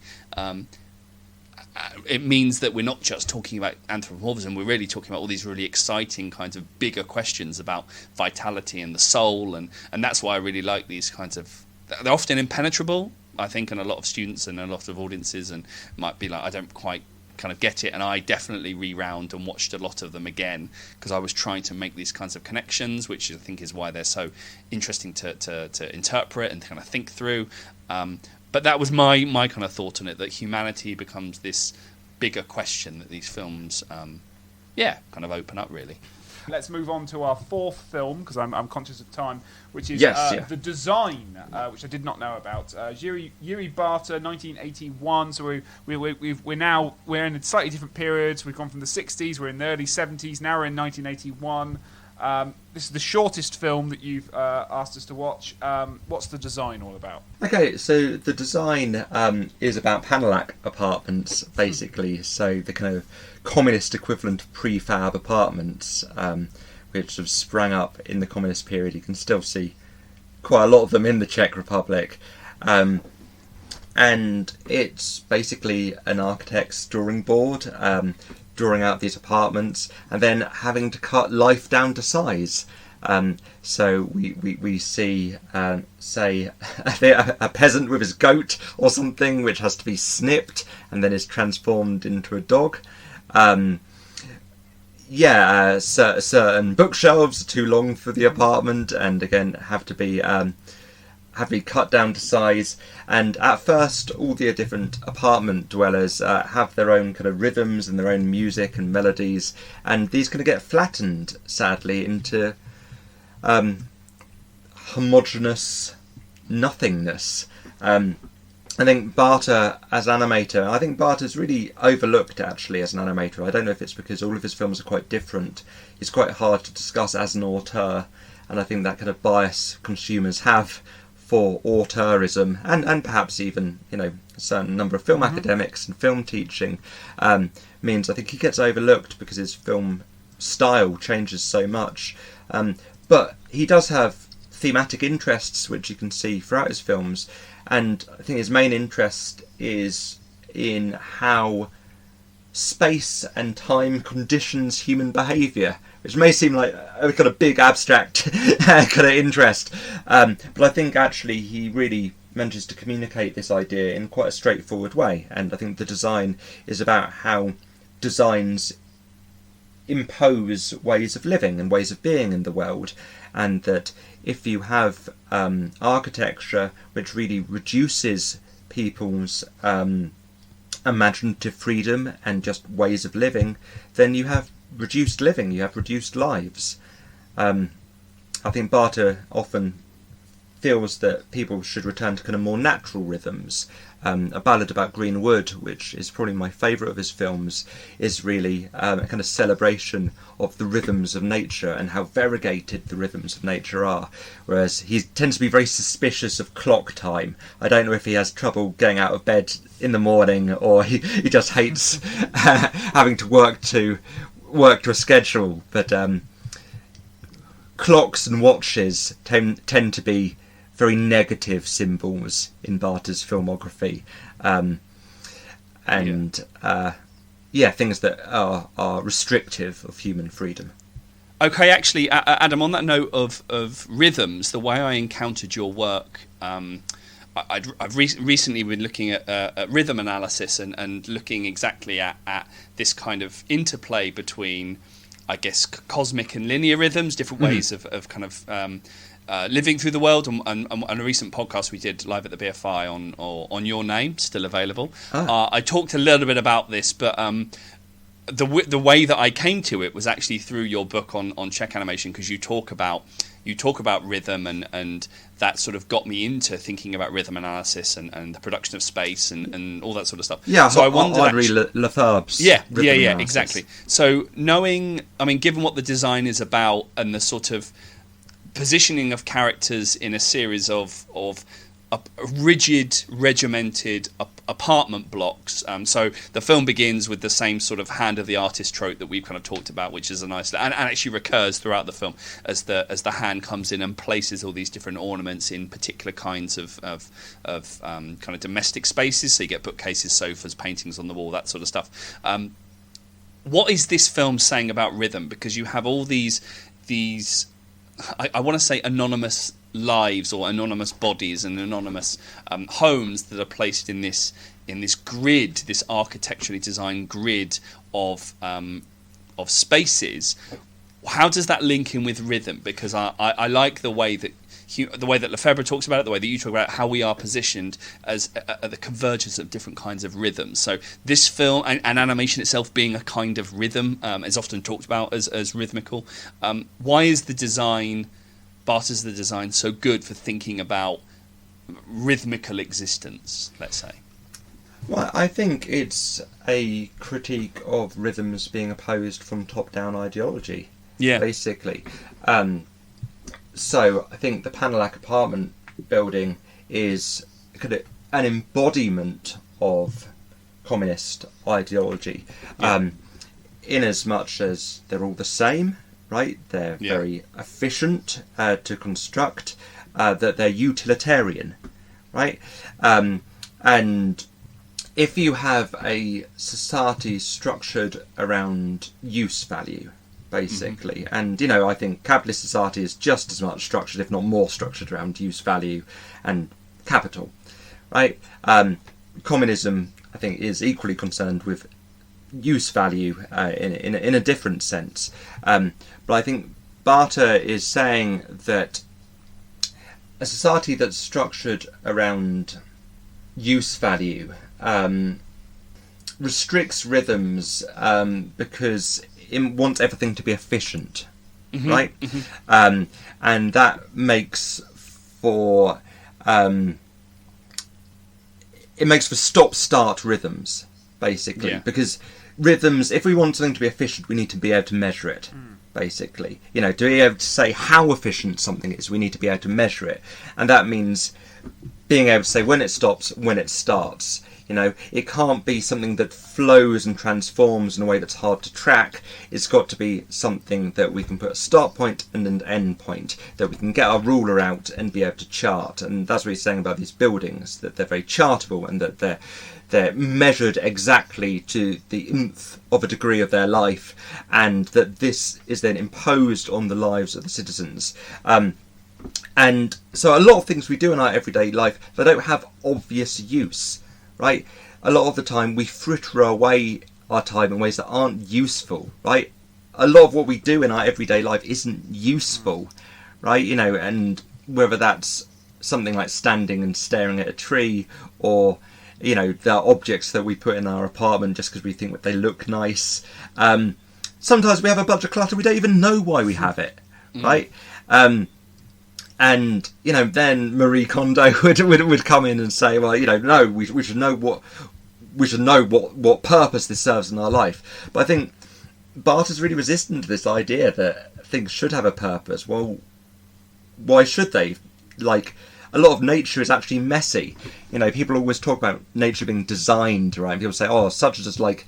it means that we're not just talking about anthropomorphism, we're really talking about all these really exciting kinds of bigger questions about vitality and the soul, and that's why I really like these kinds of... They're often impenetrable, I think, and a lot of students and a lot of audiences and might be like, I don't quite kind of get it, and I definitely rewound and watched a lot of them again because I was trying to make these kinds of connections, which I think is why they're so interesting to interpret and to kind of think through. But that was my kind of thought on it, that humanity becomes this bigger question that these films, kind of open up, really. Let's move on to our fourth film, because I'm conscious of time, which is The Design, which I did not know about. Jiří Barta, 1981. So we're in a slightly different periods. We've gone from the 60s, we're in the early 70s, now we're in 1981. This is the shortest film that you've asked us to watch. What's The Design all about? Okay, so The Design is about Panelak apartments, basically. So the kind of communist equivalent of prefab apartments, which have sprang up in the communist period. You can still see quite a lot of them in the Czech Republic. And it's basically an architect's drawing board, drawing out these apartments and then having to cut life down to size. So we see, say, a peasant with his goat or something, which has to be snipped and then is transformed into a dog. Certain bookshelves are too long for the apartment and again have to be cut down to size. And at first all the different apartment dwellers have their own kind of rhythms and their own music and melodies, and these kind of get flattened, sadly, into homogeneous nothingness. I think Barta as animator, I think Barta's really overlooked actually as an animator. I don't know if it's because all of his films are quite different. It's quite hard to discuss as an auteur, and I think that kind of bias consumers have for auteurism, and perhaps even, a certain number of film academics and film teaching, means I think he gets overlooked because his film style changes so much. But he does have thematic interests which you can see throughout his films, and I think his main interest is in how space and time conditions human behaviour, which may seem like a kind of big abstract kind of interest, but I think actually he really manages to communicate this idea in quite a straightforward way. And I think The Design is about how designs impose ways of living and ways of being in the world, and that if you have architecture which really reduces people's imaginative freedom and just ways of living, then you have reduced living, you have reduced lives. I think Barta often feels that people should return to kind of more natural rhythms. A Ballad About Green Wood, which is probably my favourite of his films, is really a kind of celebration of the rhythms of nature and how variegated the rhythms of nature are. Whereas he tends to be very suspicious of clock time. I don't know if he has trouble getting out of bed in the morning, or he just hates having to work to a schedule. But clocks and watches tend to be very negative symbols in Barta's filmography, things that are restrictive of human freedom. Okay, actually, Adam, on that note of rhythms, the way I encountered your work, I've recently been looking at rhythm analysis and looking exactly at this kind of interplay between, I guess, cosmic and linear rhythms, different ways of kind of living through the world. And a recent podcast we did live at the BFI on Your Name, still available. I talked a little bit about this, but the way that I came to it was actually through your book on Czech animation, because you talk about rhythm, and that sort of got me into thinking about rhythm analysis and the production of space and all that sort of stuff. Yeah, so I wondered, Lefebvre's yeah, exactly. So given what the design is about and the sort of positioning of characters in a series of rigid, regimented apartment blocks. So the film begins with the same sort of hand of the artist trope that we've kind of talked about, which is a nice and actually recurs throughout the film as the hand comes in and places all these different ornaments in particular kinds of kind of domestic spaces. So you get bookcases, sofas, paintings on the wall, that sort of stuff. What is this film saying about rhythm? Because you have all these I want to say anonymous lives or anonymous bodies and anonymous homes that are placed in this grid, this architecturally designed grid of spaces. How does that link in with rhythm? Because I like the way that Lefebvre talks about it, the way that you talk about it, how we are positioned as the convergence of different kinds of rhythms. So this film and animation itself being a kind of rhythm is often talked about as rhythmical. Why is Barta's design so good for thinking about rhythmical existence, let's say? Well, I think it's a critique of rhythms being opposed from top-down ideology, basically. So I think the Panelak apartment building is kind of an embodiment of communist ideology, in as much as they're all the same, right? They're very efficient to construct, that they're utilitarian, right? And if you have a society structured around use value, basically, and I think capitalist society is just as much structured, if not more structured, around use value and capital, right? Communism, I think, is equally concerned with use value in a different sense, but I think Barta is saying that a society that's structured around use value restricts rhythms because it wants everything to be efficient, right? And that makes for stop-start rhythms, basically, because rhythms, if we want something to be efficient, we need to be able to measure it, basically. To be able to say how efficient something is, we need to be able to measure it, and that means being able to say when it stops, when it starts. It can't be something that flows and transforms in a way that's hard to track. It's got to be something that we can put a start point and an end point, that we can get our ruler out and be able to chart. And that's what he's saying about these buildings, that they're very chartable and that they're measured exactly to the nth of a degree of their life, and that this is then imposed on the lives of the citizens. And so a lot of things we do in our everyday life, they don't have obvious use. Right, a lot of the time we fritter away our time in ways that aren't useful. Right, a lot of what we do in our everyday life isn't useful. Right, and whether that's something like standing and staring at a tree, or the objects that we put in our apartment just because we think that they look nice. Sometimes we have a bunch of clutter, we don't even know why we have it. Right, and And then Marie Kondo would come in and say, well, no, we should know what purpose this serves in our life. But I think Barta's really resistant to this idea that things should have a purpose. Well, why should they? Like, a lot of nature is actually messy. People always talk about nature being designed, right? And people say, oh, such as like,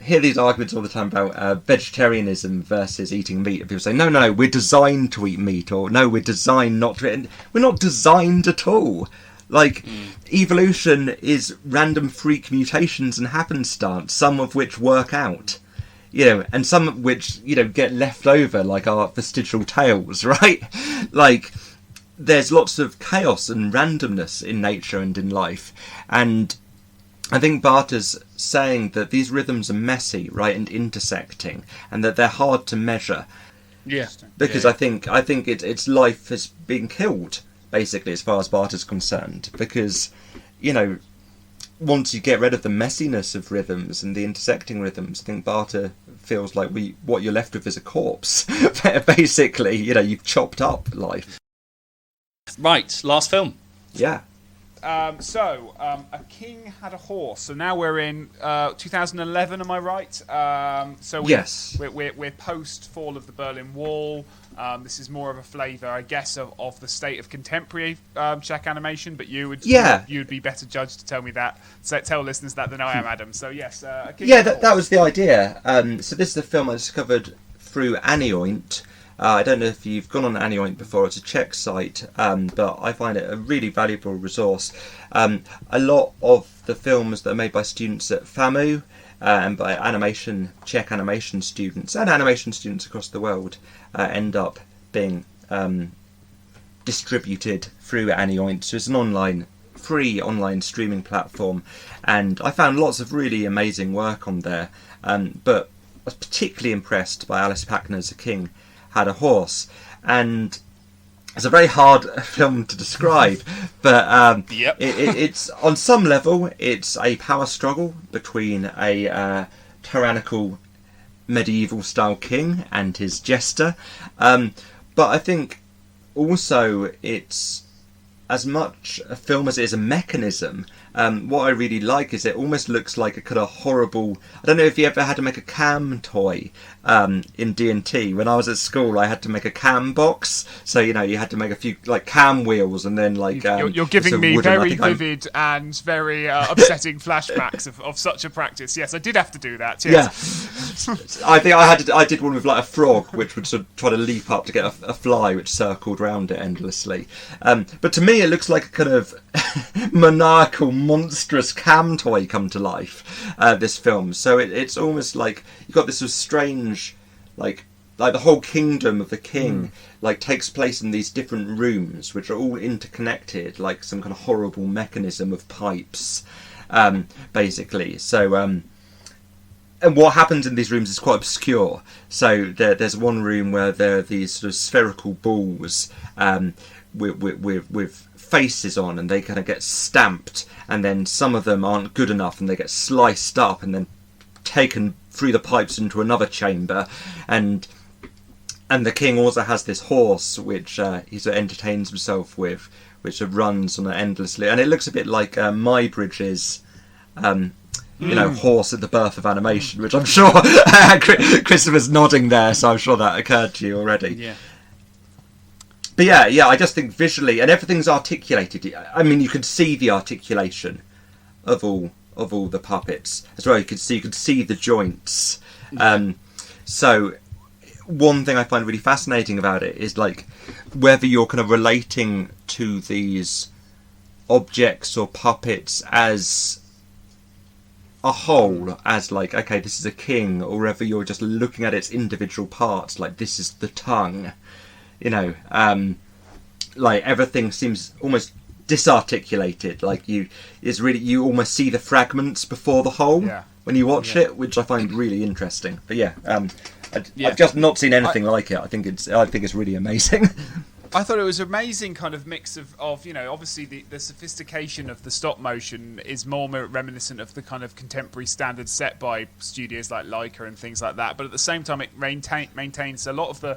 hear these arguments all the time about vegetarianism versus eating meat. And people say, no, we're designed to eat meat, or no, we're designed not to. And we're not designed at all. Like, evolution is random freak mutations and happenstance, some of which work out. And some of which, get left over, like our vestigial tails, right? Like, there's lots of chaos and randomness in nature and in life. And I think Barta's saying that these rhythms are messy, right, and intersecting, and that they're hard to measure. Yeah. Because I think its life is being killed, basically, as far as Barta's concerned. Because, once you get rid of the messiness of rhythms and the intersecting rhythms, I think Barta feels like what you're left with is a corpse. Basically, you've chopped up life. Right, last film. Yeah. A king had a horse. So now we're in 2011. Am I right? Yes. We're post fall of the Berlin Wall. This is more of a flavour, I guess, of the state of contemporary Czech animation. But you'd be better judged to tell me that. So tell listeners that than I am, Adam. So yes, a king. Yeah, that was the idea. So this is a film I discovered through Anioint. I don't know if you've gone on Anioint before. It's a Czech site, but I find it a really valuable resource. A lot of the films that are made by students at FAMU and by Czech animation students and animation students across the world end up being distributed through Anioint. So it's an free online streaming platform, and I found lots of really amazing work on there. But I was particularly impressed by Aleš Pachner's A King Had a Horse, and it's a very hard film to describe, but it's on some level it's a power struggle between a tyrannical medieval style king and his jester, but I think also it's as much a film as it is a mechanism. What I really like is it almost looks like a kind of horrible... I don't know if you ever had to make a cam toy in D&T. When I was at school, I had to make a cam box. So, you had to make a few like cam wheels and then like... You're giving me very vivid and very upsetting flashbacks of such a practice. Yes, I did have to do that. Yes. Yeah. I think I did one with like a frog, which would sort of try to leap up to get a fly, which circled round it endlessly. But to me, it looks like a kind of maniacal, monstrous cam toy come to life, this film. So it's almost like you've got this sort of strange, like the whole kingdom of the king takes place in these different rooms which are all interconnected, like some kind of horrible mechanism of pipes, basically. So and what happens in these rooms is quite obscure. So there's one room where there are these sort of spherical balls with faces on, and they kind of get stamped, and then some of them aren't good enough and they get sliced up and then taken through the pipes into another chamber, and the king also has this horse which he sort of entertains himself with, which sort of runs on endlessly, and it looks a bit like Muybridge's horse at the birth of animation, which I'm sure Christopher's nodding there, so I'm sure that occurred to you already. Yeah. But yeah, I just think visually, and everything's articulated. I mean, you can see the articulation of all the puppets as well. You could see the joints. So one thing I find really fascinating about it is like whether you're kind of relating to these objects or puppets as a whole, as like, okay, this is a king, or whether you're just looking at its individual parts, like this is the tongue. Like everything seems almost disarticulated. Like you almost see the fragments before the whole when you watch it, which I find really interesting. But I've just not seen anything like it. I think it's really amazing. I thought it was an amazing kind of mix of obviously the sophistication of the stop motion is more reminiscent of the kind of contemporary standards set by studios like Leica and things like that. But at the same time, it maintains a lot of the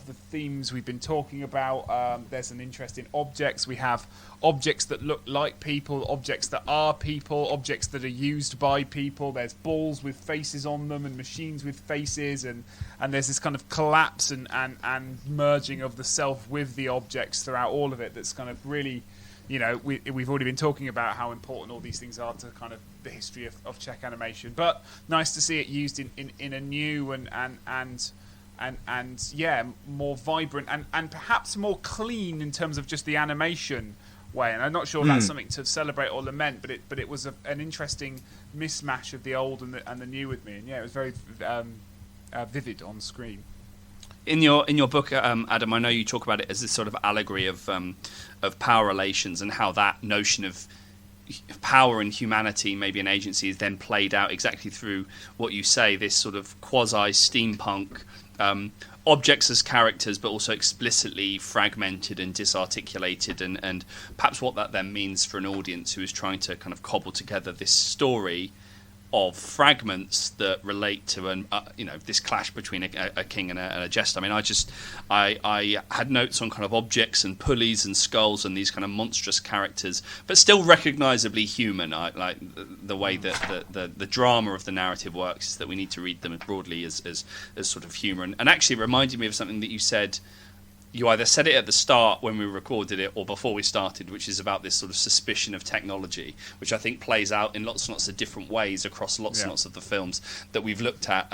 the themes we've been talking about. There's an interest in objects. We have objects that look like people, objects that are people, objects that are used by people. There's balls with faces on them and machines with faces, and there's this kind of collapse and merging of the self with the objects throughout all of it. That's kind of really, we've already been talking about how important all these things are to kind of the history of Czech animation. But nice to see it used in a new and more vibrant and perhaps more clean in terms of just the animation way. And I'm not sure that's something to celebrate or lament, but it was an interesting mismatch of the old and the new with me. And it was very vivid on screen. In your book, Adam, I know you talk about it as this sort of allegory of power relations and how that notion of power and humanity, maybe an agency, is then played out exactly through what you say, this sort of quasi-steampunk objects as characters, but also explicitly fragmented and disarticulated, and perhaps what that then means for an audience who is trying to kind of cobble together this story of fragments that relate to this clash between a king and a jester. I mean, I had notes on kind of objects and pulleys and skulls and these kind of monstrous characters, but still recognisably human. I like the way that the drama of the narrative works is that we need to read them broadly as sort of humour. And actually it reminded me of something that you said. You either said it at the start when we recorded it or before we started, which is about this sort of suspicion of technology, which I think plays out in lots and lots of different ways across lots and lots of the films that we've looked at.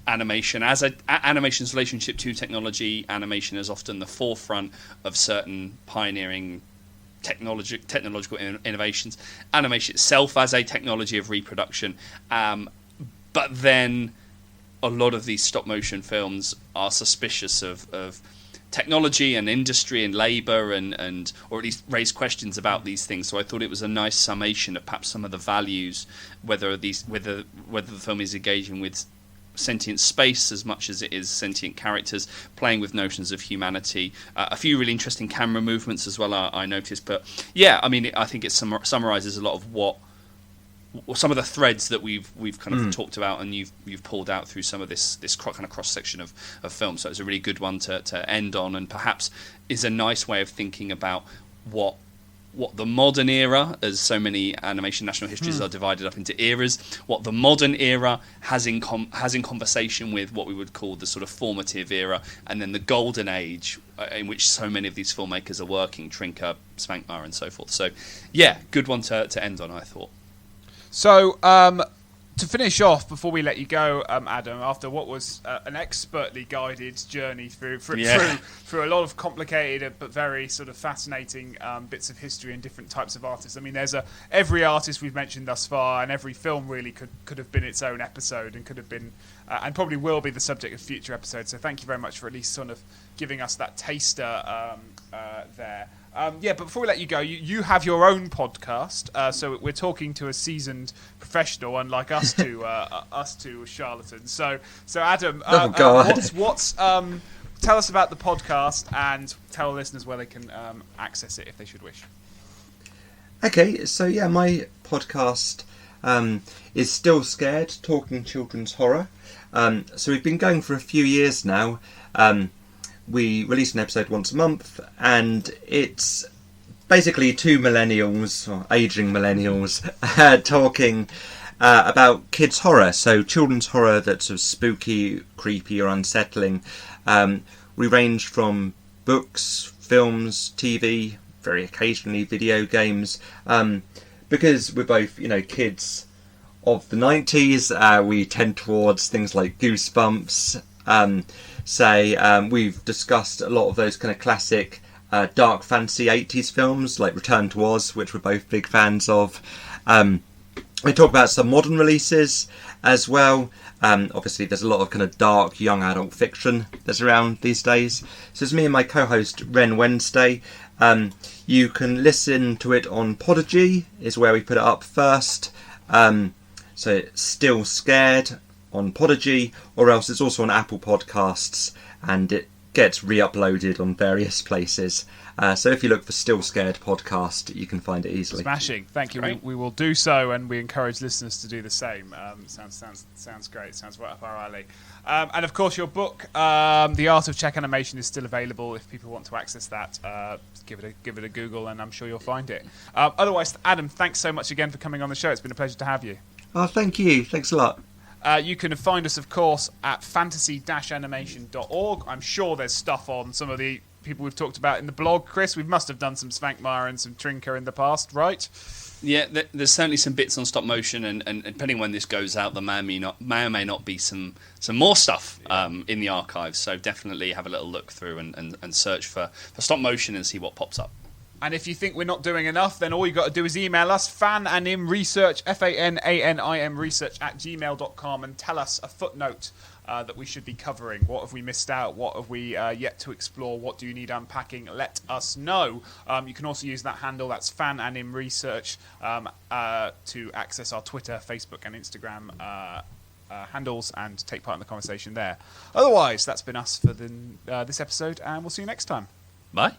Animation as animation's relationship to technology. Animation is often the forefront of certain pioneering technological innovations. Animation itself as a technology of reproduction. But then a lot of these stop motion films are suspicious of technology and industry and labour and or at least raise questions about these things. So I thought it was a nice summation of perhaps some of the values, whether the film is engaging with sentient space as much as it is sentient characters, playing with notions of humanity. A few really interesting camera movements as well, I noticed. But yeah, I mean, I think it summarises a lot of some of the threads that we've kind of talked about, and you've pulled out through some of this kind of cross section of film. So it's a really good one to end on, and perhaps is a nice way of thinking about what the modern era, as so many animation national histories are divided up into eras, what the modern era has in conversation with what we would call the sort of formative era, and then the golden age in which so many of these filmmakers are working, Trnka, Švankmajer, and so forth. So yeah, good one to end on, I thought. So, to finish off, before we let you go, Adam, after what was an expertly guided journey through a lot of complicated but very sort of fascinating bits of history and different types of artists. I mean, there's every artist we've mentioned thus far, and every film really could have been its own episode, and could have been, and probably will be the subject of future episodes. So thank you very much for at least sort of giving us that taster there. But before we let you go, you have your own podcast, so we're talking to a seasoned professional, unlike us two charlatans. So Adam, tell us about the podcast and tell listeners where they can access it if they should wish. Okay, so yeah, my podcast is Still Scared, Talking Children's Horror. So we've been going for a few years now. We release an episode once a month, and it's basically two millennials, or ageing millennials, talking about kids' horror, so children's horror that's sort of spooky, creepy or unsettling. We range from books, films, TV, very occasionally video games. Because we're both, kids of the 90s, we tend towards things like Goosebumps. We've discussed a lot of those kind of classic dark fantasy 80s films like Return to Oz, which we're both big fans of. We talk about some modern releases as well. Obviously there's a lot of kind of dark young adult fiction that's around these days. So it's me and my co-host Ren Wednesday. You can listen to it on Podigy, is where we put it up first. So it's Still Scared on Podigy, or else it's also on Apple Podcasts, and it gets re-uploaded on various places. So if you look for Still Scared podcast, you can find it easily. Smashing. Thank you. We will do so, and we encourage listeners to do the same. Sounds great. Sounds right up our alley. And of course, your book, The Art of Czech Animation, is still available. If people want to access that, give it a Google, and I'm sure you'll find it. Otherwise, Adam, thanks so much again for coming on the show. It's been a pleasure to have you. Oh, thank you. Thanks a lot. You can find us, of course, at fantasy-animation.org. I'm sure there's stuff on some of the people we've talked about in the blog, Chris. We must have done some Švankmajer and some Trnka in the past, right? Yeah, there's certainly some bits on stop motion, and depending when this goes out, there may or may not be some more stuff in the archives. So definitely have a little look through and search for stop motion and see what pops up. And if you think we're not doing enough, then all you got to do is email us, fananimresearch, FANANIM research @gmail.com, and tell us a footnote that we should be covering. What have we missed out? What have we yet to explore? What do you need unpacking? Let us know. You can also use that handle, that's fananimresearch, to access our Twitter, Facebook, and Instagram handles and take part in the conversation there. Otherwise, that's been us for this episode, and we'll see you next time. Bye.